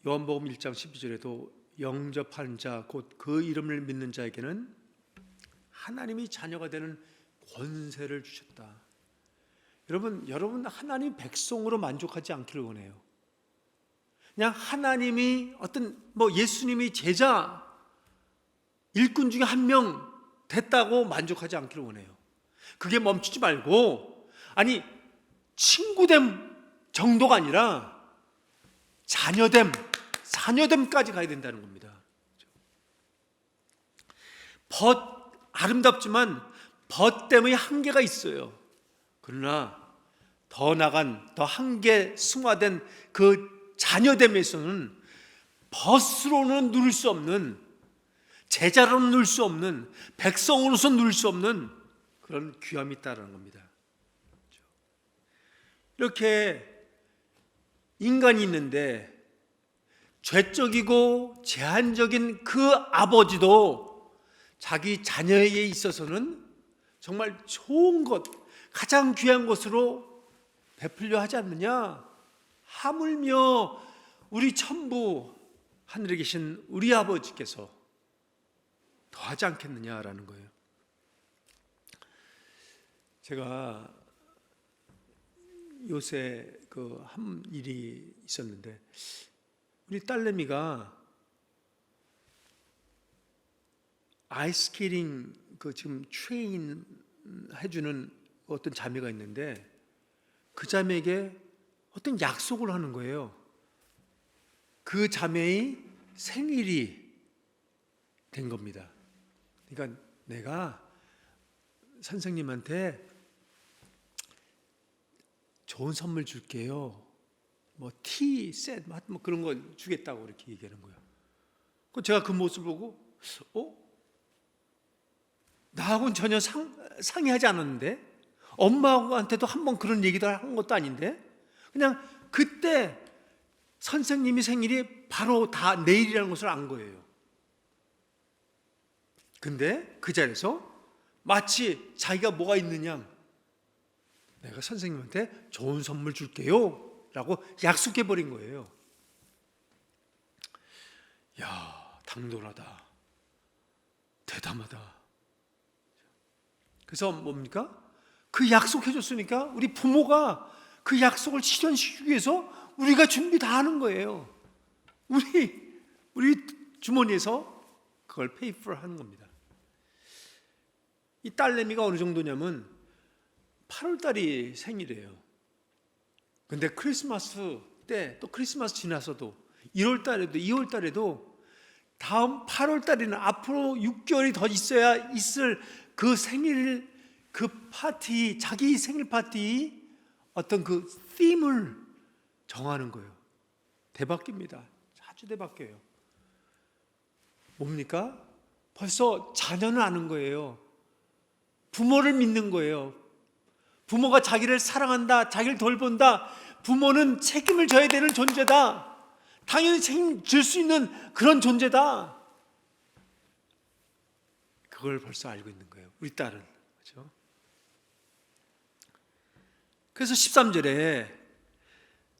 요한복음 1장 12절에도 영접하는 자, 곧 그 이름을 믿는 자에게는 하나님이 자녀가 되는 권세를 주셨다. 여러분 하나님 백성으로 만족하지 않기를 원해요. 그냥 하나님이 예수님이 제자 일꾼 중에 한 명 됐다고 만족하지 않기를 원해요. 그게 멈추지 말고 친구됨 정도가 아니라 자녀됨까지 가야 된다는 겁니다. 아름답지만 벗됨의 한계가 있어요. 그러나 더 한계 승화된 그 자녀됨에서는 벗으로는 누릴 수 없는, 제자로는 누릴 수 없는, 백성으로서 누릴 수 없는 그런 귀함이 있다는 겁니다. 이렇게 인간이 있는데 죄적이고 제한적인 그 아버지도 자기 자녀에게 있어서는 정말 좋은 것, 가장 귀한 것으로 베풀려 하지 않느냐? 하물며 우리 천부 하늘에 계신 우리 아버지께서 더하지 않겠느냐라는 거예요. 제가 요새 한 일이 있었는데, 우리 딸내미가 아이스케이팅 지금 트레인 해주는 어떤 자매가 있는데, 그 자매에게 어떤 약속을 하는 거예요. 그 자매의 생일이 된 겁니다. 그러니까 내가 선생님한테 좋은 선물 줄게요. 티, 셋, 그런 거 주겠다고 이렇게 얘기하는 거예요. 제가 그 모습을 보고, 나하고는 전혀 상의하지 않았는데, 엄마한테도 한번 그런 얘기도 한 것도 아닌데, 그냥 그때 선생님이 생일이 바로 다 내일이라는 것을 안 거예요. 근데 그 자리에서 마치 자기가 뭐가 있느냐, 내가 선생님한테 좋은 선물 줄게요 라고 약속해버린 거예요. 야, 당돌하다, 대담하다. 그래서 뭡니까? 그 약속해줬으니까 우리 부모가 그 약속을 실현시키기 위해서 우리가 준비 다 하는 거예요. 우리 주머니에서 그걸 페이퍼 하는 겁니다. 이 딸내미가 어느 정도냐면 8월달이 생일이에요. 근데 크리스마스 때, 또 크리스마스 지나서도 1월달에도 2월달에도 다음 8월달에는 앞으로 6개월이 더 있어야 있을 그 생일, 그 파티, 자기 생일 파티 어떤 그 팀을 정하는 거예요. 대박입니다. 아주 대박이에요. 뭡니까? 벌써 자녀는 아는 거예요. 부모를 믿는 거예요. 부모가 자기를 사랑한다, 자기를 돌본다. 부모는 책임을 져야 되는 존재다. 당연히 책임질 수 있는 그런 존재다. 그걸 벌써 알고 있는 거예요. 우리 딸은. 그렇죠? 그래서 13절에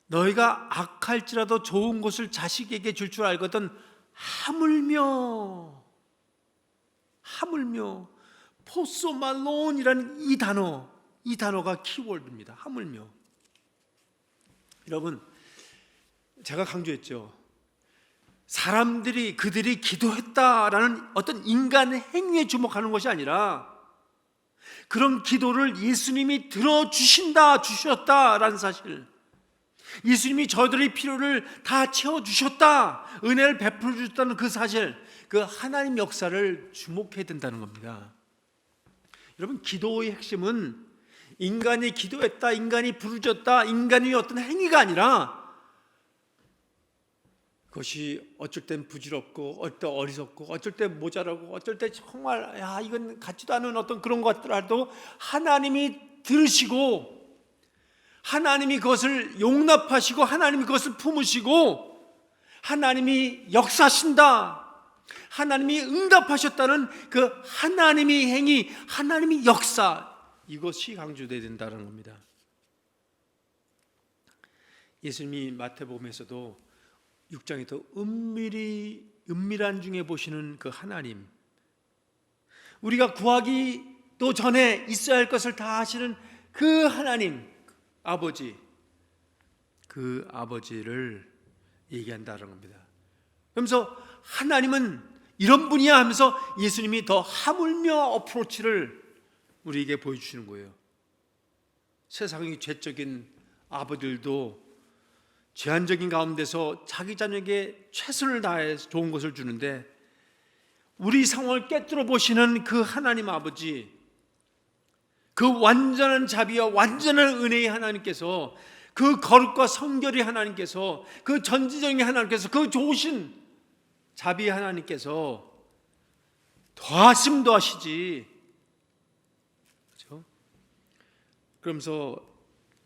너희가 악할지라도 좋은 것을 자식에게 줄 줄 알거든 하물며 포소말론이라는 이 단어가 키워드입니다. 하물며. 여러분, 제가 강조했죠. 그들이 기도했다라는 어떤 인간의 행위에 주목하는 것이 아니라 그런 기도를 예수님이 주셨다라는 사실, 예수님이 저들의 필요를 다 채워주셨다, 은혜를 베풀어 주셨다는 그 사실, 그 하나님 역사를 주목해야 된다는 겁니다. 여러분, 기도의 핵심은 인간이 기도했다, 인간이 부르짖었다, 인간의 어떤 행위가 아니라 그것이 어쩔 땐 부질없고, 어쩔 때 어리석고, 어쩔 때 모자라고, 어쩔 때 정말 이건 같지도 않은 어떤 그런 것들라도 하나님이 들으시고, 하나님이 그것을 용납하시고, 하나님이 그것을 품으시고, 하나님이 역사하신다, 하나님이 응답하셨다는 그 하나님의 행위, 하나님의 역사, 이것이 강조되어야 된다는 겁니다. 예수님이 마태복음에서도 6장에 더 은밀한 중에 보시는 그 하나님, 우리가 구하기도 전에 있어야 할 것을 다 하시는 그 하나님, 아버지, 그 아버지를 얘기한다는 겁니다. 그러면서 하나님은 이런 분이야 하면서 예수님이 더 하물며 어프로치를 우리에게 보여주시는 거예요. 세상의 죄적인 아버들도 제한적인 가운데서 자기 자녀에게 최선을 다해서 좋은 것을 주는데, 우리 상황을 깨뜨려 보시는 그 하나님 아버지, 그 완전한 자비와 완전한 은혜의 하나님께서, 그 거룩과 성결의 하나님께서, 그 전지적인 하나님께서, 그 좋으신 자비의 하나님께서 더하심 더하시지. 그렇죠? 그러면서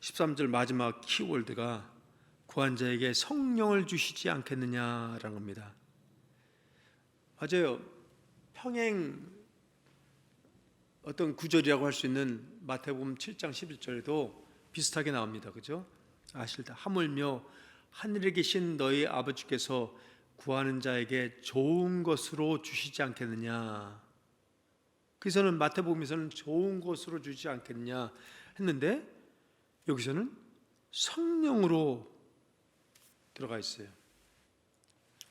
13절 마지막 키워드가 구한 자에게 성령을 주시지 않겠느냐라는 겁니다. 맞아요. 평행 어떤 구절이라고 할 수 있는 마태복음 7장 11절에도 비슷하게 나옵니다. 그죠? 아실다. 하물며 하늘에 계신 너희 아버지께서 구하는 자에게 좋은 것으로 주시지 않겠느냐. 그래서는 마태복음에서는 좋은 것으로 주시지 않겠느냐 했는데, 여기서는 성령으로 들어가 있어요.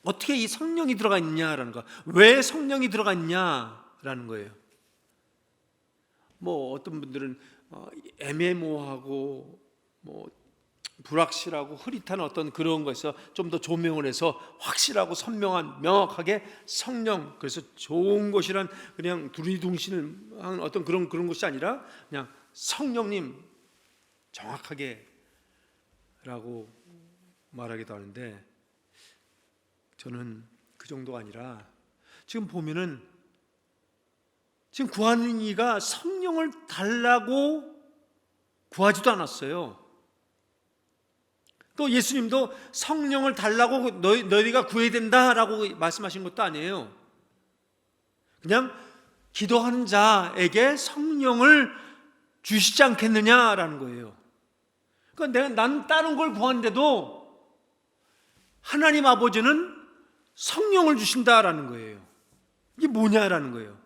어떻게 이 성령이 들어가 있냐라는 거, 왜 성령이 들어가 있냐라는 거예요. 뭐 어떤 분들은 애매모호하고 뭐 불확실하고 흐릿한 어떤 그런 것에서 좀 더 조명을 해서 확실하고 선명한, 명확하게 성령, 그래서 좋은 것이란 그냥 두리둥실한 어떤 그런 것이 아니라 그냥 성령님 정확하게 라고 말하기도 하는데, 저는 그 정도가 아니라 지금 보면은 지금 구하는 이가 성령을 달라고 구하지도 않았어요. 또 예수님도 성령을 달라고 너희가 구해야 된다라고 말씀하신 것도 아니에요. 그냥 기도하는 자에게 성령을 주시지 않겠느냐라는 거예요. 그러니까 나는 다른 걸 구하는데도 하나님 아버지는 성령을 주신다라는 거예요. 이게 뭐냐라는 거예요.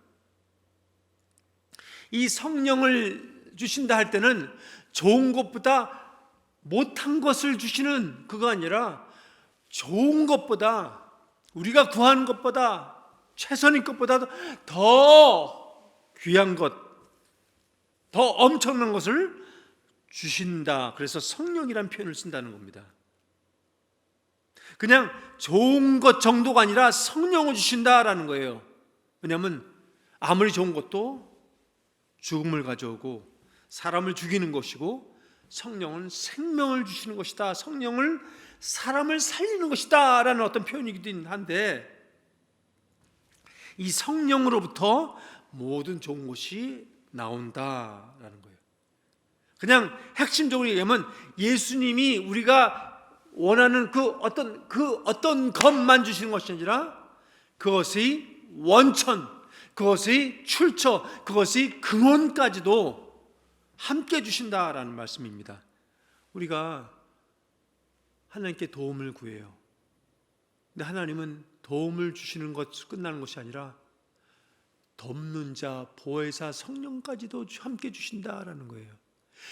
이 성령을 주신다 할 때는 좋은 것보다 못한 것을 주시는 그거 아니라, 좋은 것보다, 우리가 구하는 것보다, 최선의 것보다 더 귀한 것, 더 엄청난 것을 주신다. 그래서 성령이라는 표현을 쓴다는 겁니다. 그냥 좋은 것 정도가 아니라 성령을 주신다라는 거예요. 왜냐하면 아무리 좋은 것도 죽음을 가져오고 사람을 죽이는 것이고, 성령은 생명을 주시는 것이다, 성령을 사람을 살리는 것이다 라는 어떤 표현이기도 한데, 이 성령으로부터 모든 좋은 것이 나온다라는 거예요. 그냥 핵심적으로 얘기하면 예수님이 우리가 원하는 그 어떤 것만 주시는 것이 아니라 그것의 원천, 그것의 출처, 그것의 근원까지도 함께 주신다라는 말씀입니다. 우리가 하나님께 도움을 구해요. 근데 하나님은 도움을 주시는 것 끝나는 것이 아니라 돕는 자, 보혜사, 성령까지도 함께 주신다라는 거예요.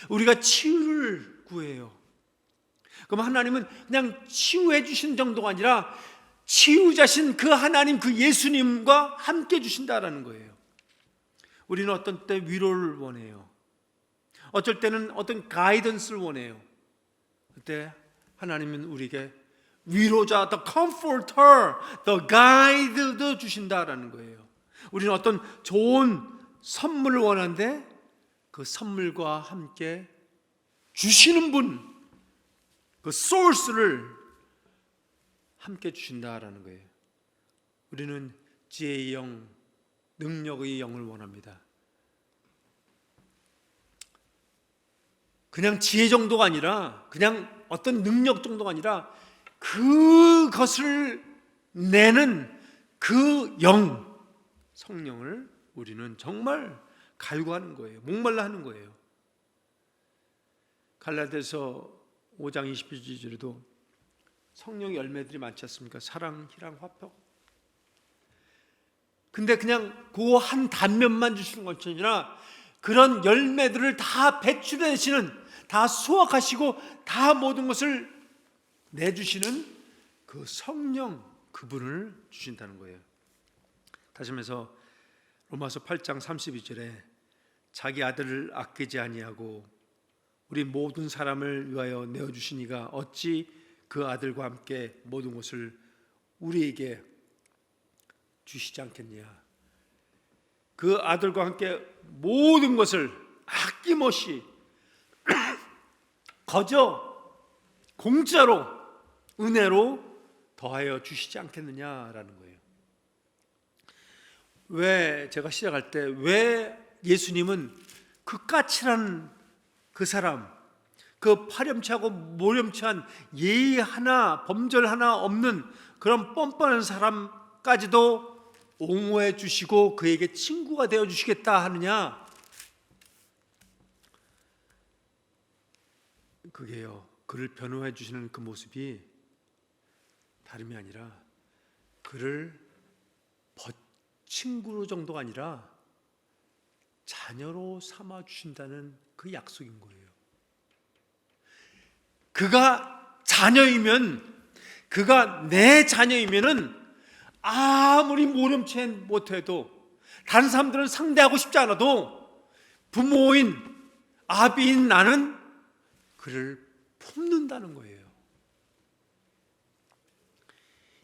우리가 치유를 구해요. 그럼 하나님은 그냥 치유해 주시는 정도가 아니라 치유자신 그 하나님, 그 예수님과 함께 주신다라는 거예요. 우리는 어떤 때 위로를 원해요. 어쩔 때는 어떤 가이던스를 원해요. 그때 하나님은 우리에게 위로자, the comforter, the guide도 주신다라는 거예요. 우리는 어떤 좋은 선물을 원하는데 그 선물과 함께 주시는 분, 그 소스를 함께 주신다라는 거예요. 우리는 지혜의 영, 능력의 영을 원합니다. 그냥 지혜 정도가 아니라, 그냥 어떤 능력 정도가 아니라 그것을 내는 그 영, 성령을 우리는 정말 갈구하는 거예요. 목말라 하는 거예요. 갈라디아서 5장 22절에도 성령의 열매들이 많지 않습니까? 사랑, 희랑, 화평. 근데 그냥 그 한 단면만 주시는 것이 아니라 그런 열매들을 다 배출해내시는, 다 수확하시고 다 모든 것을 내주시는 그 성령, 그분을 주신다는 거예요. 다시 말해서 로마서 8장 32절에 자기 아들을 아끼지 아니하고 우리 모든 사람을 위하여 내어주시니가 어찌 그 아들과 함께 모든 것을 우리에게 주시지 않겠냐. 그 아들과 함께 모든 것을 아낌없이 거저 공짜로 은혜로 더하여 주시지 않겠느냐라는 거예요. 왜 제가 시작할 때 왜 예수님은 그 까칠한 그 사람, 그 파렴치하고 모렴치한 예의 하나, 범절 하나 없는 그런 뻔뻔한 사람까지도 옹호해 주시고 그에게 친구가 되어 주시겠다 하느냐? 그게요, 그를 변호해 주시는 그 모습이 다름이 아니라 그를 친구 정도가 아니라 자녀로 삼아 주신다는 그 약속인 거예요. 그가 자녀이면, 그가 내 자녀이면은 아무리 모렴치 못해도, 다른 사람들은 상대하고 싶지 않아도 부모인 아비인 나는 그를 품는다는 거예요.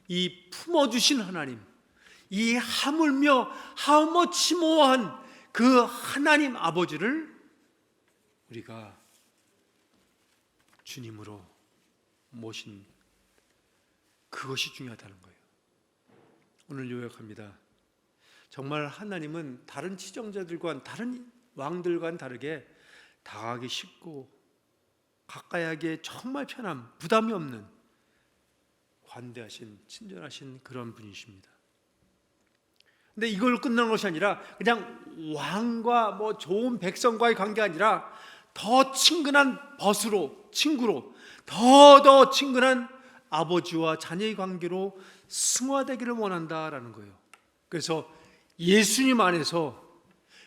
이 품어주신 하나님, 이 하물며 하우머치모한 그 하나님 아버지를 우리가 주님으로 모신 그것이 중요하다는 거예요. 오늘 요약합니다. 정말 하나님은 다른 지정자들과 다른 왕들과는 다르게 다가가기 쉽고 가까이 하기에 정말 편한, 부담이 없는 관대하신, 친절하신 그런 분이십니다. 근데 이걸 끝나는 것이 아니라 그냥 왕과 뭐 좋은 백성과의 관계가 아니라 더 친근한 벗으로, 친구로, 더 친근한 아버지와 자녀의 관계로 승화되기를 원한다라는 거예요. 그래서 예수님 안에서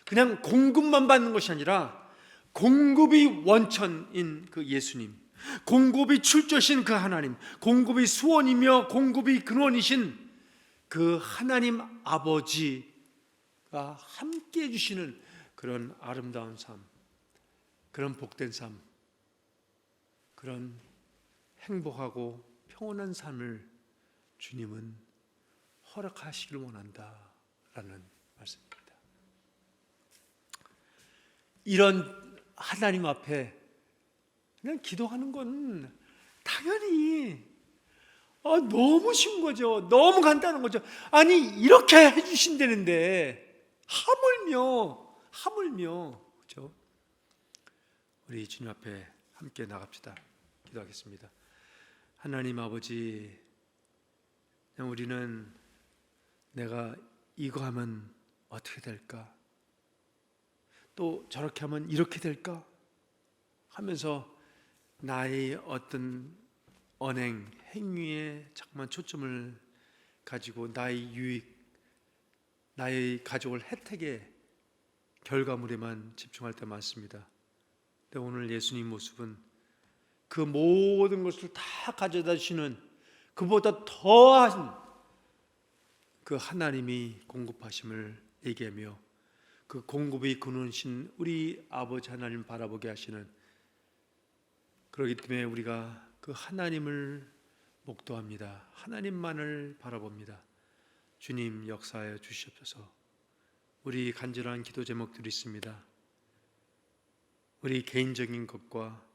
그냥 공급만 받는 것이 아니라 공급이 원천인 그 예수님, 공급이 출처신 그 하나님, 공급이 수원이며 공급이 근원이신 그 하나님 아버지가 함께 해주시는 그런 아름다운 삶, 그런 복된 삶, 그런 행복하고 평온한 삶을 주님은 허락하시길 원한다라는 말씀입니다. 이런 하나님 앞에 그냥 기도하는 건 당연히 너무 쉬운 거죠. 너무 간단한 거죠. 아니 이렇게 해주신다는데 하물며 그렇죠? 우리 주님 앞에 함께 나갑시다. 기도하겠습니다. 하나님 아버지, 그냥 우리는 내가 이거 하면 어떻게 될까? 또 저렇게 하면 이렇게 될까? 하면서 나의 어떤 언행, 행위에 자꾸만 초점을 가지고 나의 유익, 나의 가져올 혜택의 결과물에만 집중할 때 많습니다. 근데 오늘 예수님 모습은 그 모든 것을 다 가져다 주시는, 그보다 더한 그 하나님이 공급하심을 얘기하며 그 공급의 근원이신 우리 아버지 하나님 바라보게 하시는, 그렇기 때문에 우리가 그 하나님을 목도합니다. 하나님만을 바라봅니다. 주님 역사하여 주시옵소서. 우리 간절한 기도 제목들이 있습니다. 우리 개인적인 것과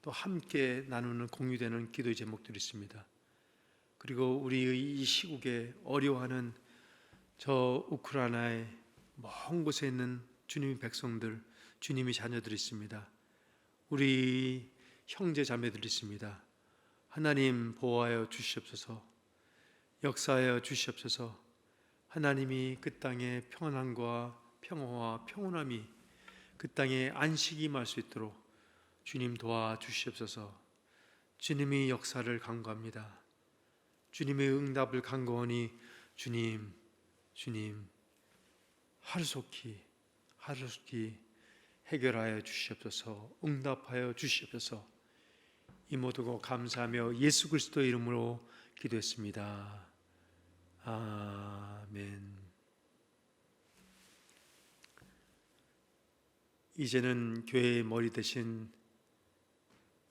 또 함께 나누는 공유되는 기도 제목들이 있습니다. 그리고 우리의 이 시국에 어려워하는 저 우크라이나의 먼 곳에 있는 주님의 백성들, 주님의 자녀들이 있습니다. 우리 형제 자매들이 있습니다. 하나님 보호하여 주시옵소서. 역사하여 주시옵소서. 하나님이 그 땅에 평안함과 평화와 평온함이, 그 땅에 안식이 임할 수 있도록 주님 도와주시옵소서. 주님의 역사를 간구합니다. 주님의 응답을 간구하니 주님 하루속히 해결하여 주시옵소서. 응답하여 주시옵소서. 이 모두고 감사하며 예수 그리스도의 이름으로 기도했습니다. 아멘. 이제는 교회의 머리 대신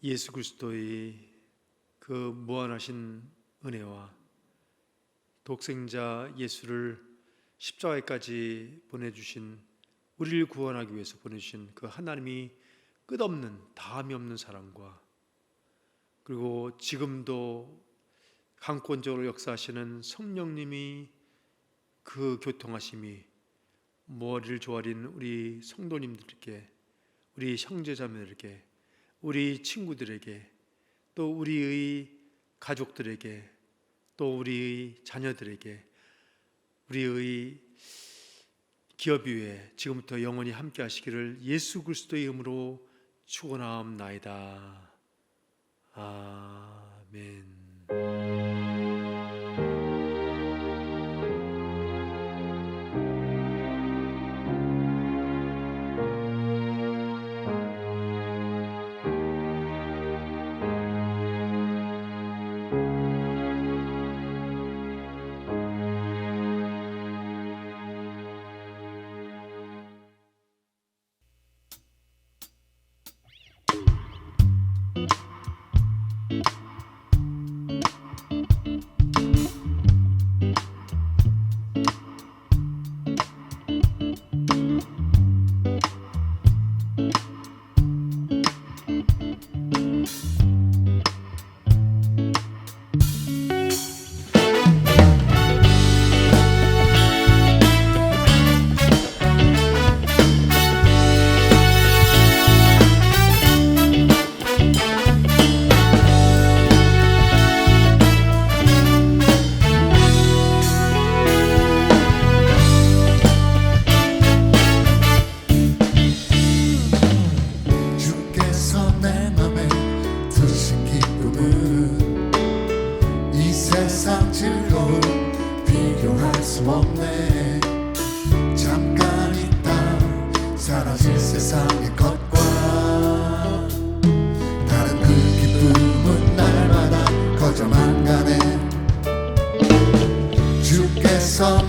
예수 그리스도의 그 무한하신 은혜와 독생자 예수를 십자가에까지 보내주신, 우리를 구원하기 위해서 보내주신 그 하나님이 끝없는 다함이 없는 사랑과, 그리고 지금도 강권적으로 역사하시는 성령님이 그 교통하심이 머리를 조아린 우리 성도님들께, 우리 형제자매들에게, 우리 친구들에게, 또 우리의 가족들에게, 또 우리의 자녀들에게, 우리의 기업 위에 지금부터 영원히 함께 하시기를 예수 그리스도의 이름으로 축원하옵나이다. 아멘.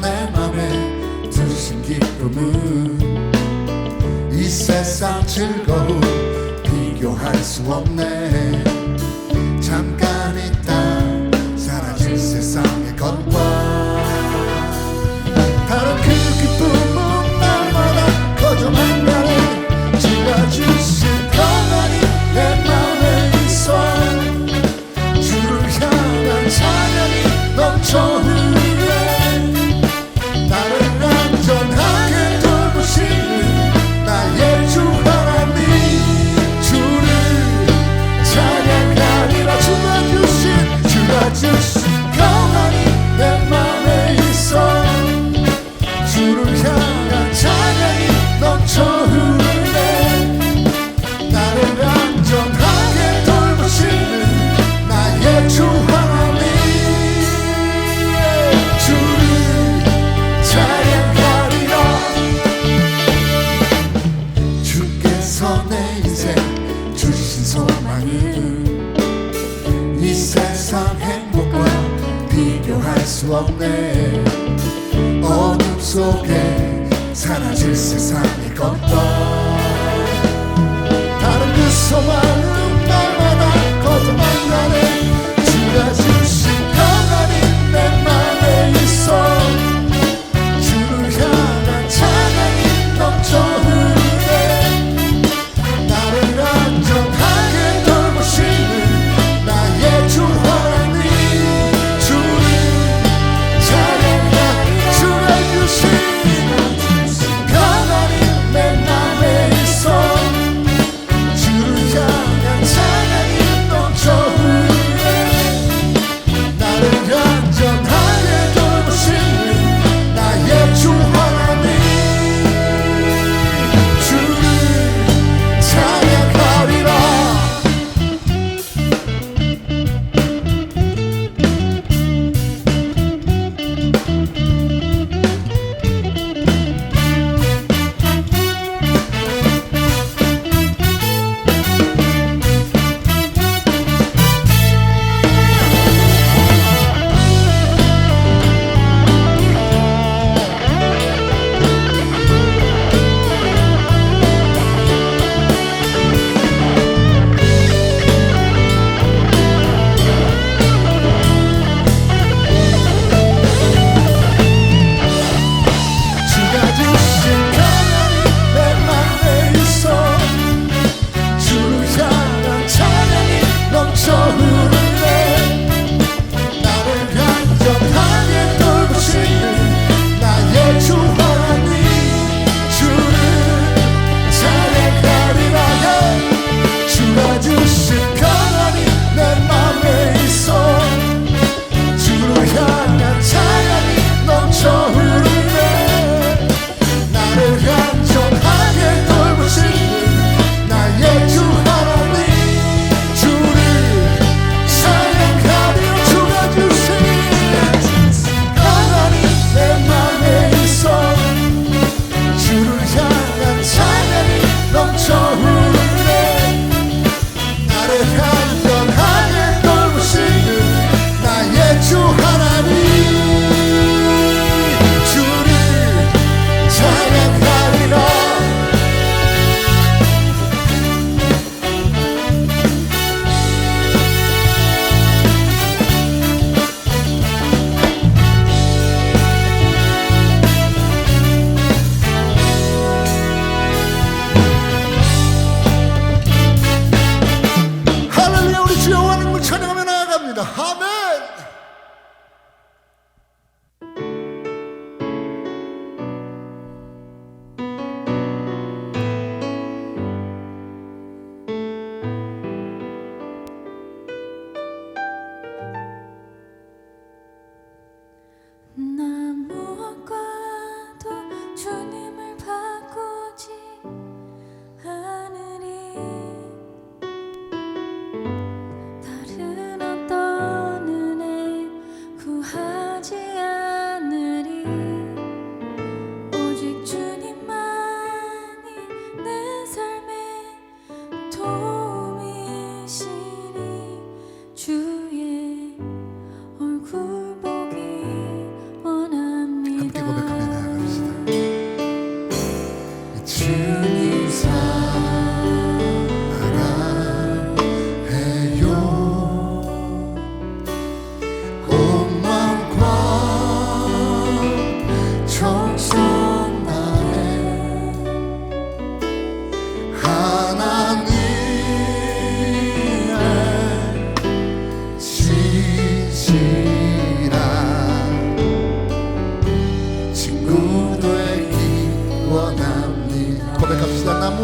내 맘에 두신 기쁨은 이 세상 즐거움 비교할 수 없네. 잠깐 있다 사라질 세상의 것과 다른 그 기쁨은 날마다 커져만 가네. 주가 주신 평안이 내 맘에 있어. 주를 향한 찬양이 넘쳐 흐르네. 나를 안전하게 돌보시는 나의 주 하나님, 주를 찬양하리라. 주가 주신 평안이 내 맘에 있어. 주를 향한 찬양이 넘쳐 흐르네. 나를 안전하게 돌보시는 나의 주 하나님, 주를 찬양하리라. 주께서 내 인생 주신 소망은 이 세상 행복과 비교할 수 없네. 어둠 속에 사라질 세상의 것과 다른 그 소망은 날마다 거듭만 가네. 주가 주신 평안이 내 맘에 있어. 주를 향한 찬양이 넘쳐 흐르네. 나를 안전하게 돌보시는 나의 주 하나님, 주를 찬양하리. 주가 주신 평안이 내 맘에 있어. 주를 향한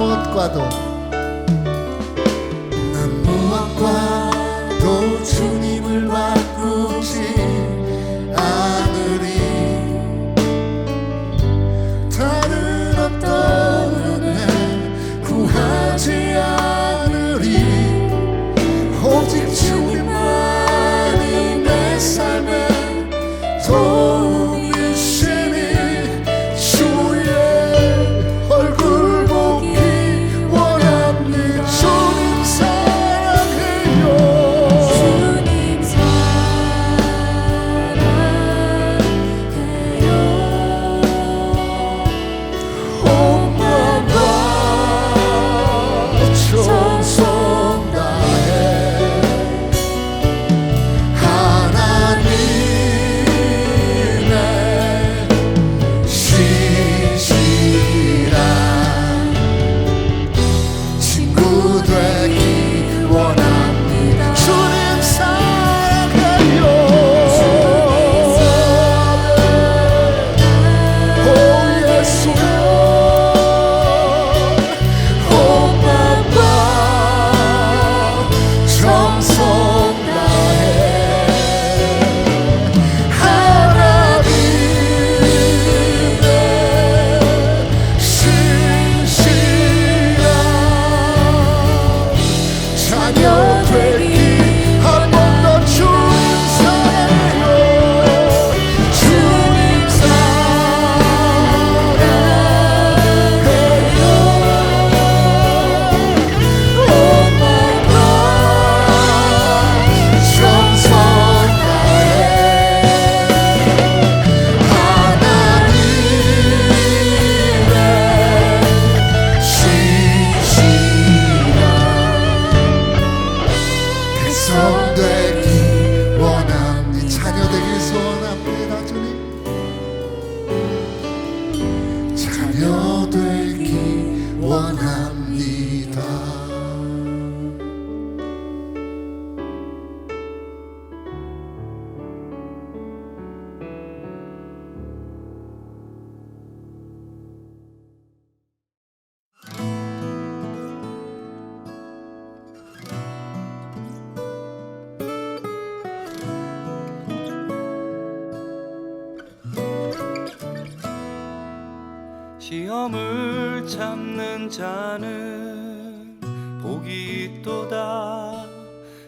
무엇과도 주님을 바꾸지 않으리. 다른 어떤 은혜 구하지 않으리. 오직 주님만이 내 삶에 도움이시니 주의 얼굴 보기 원합니다. 주님 사랑해요. 주님 사랑해요. 온 마음과 정성 다해 하나님의 신실한 친구 되기 원합니다. 주님 사랑해요. 오 예수여 온 마음과 정성 다해 하나님의 신실한 자녀 되기 한 번 더 주님 사랑해요. 주님 사랑해요. 온 마음과 정성 다해 하나님의 신실한 백성 되기 원합니다. 자녀 되기 원합니다. 주님 자녀 되기 원합니다. 시험을 참는 자는 복이 있도다.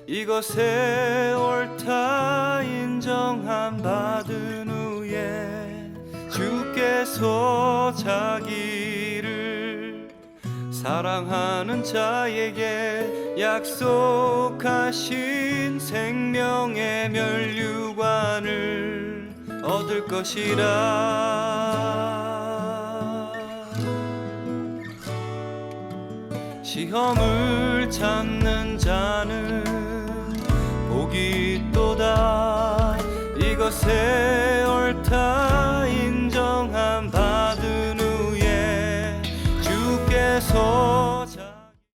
이것에 옳다 인정함 받은 후에 주께서 자기를 사랑하는 자에게 약속하신 생명의 멸류관을 얻을 것이라. 시험을 참는 자는 복이 있도다. 이것에 옳다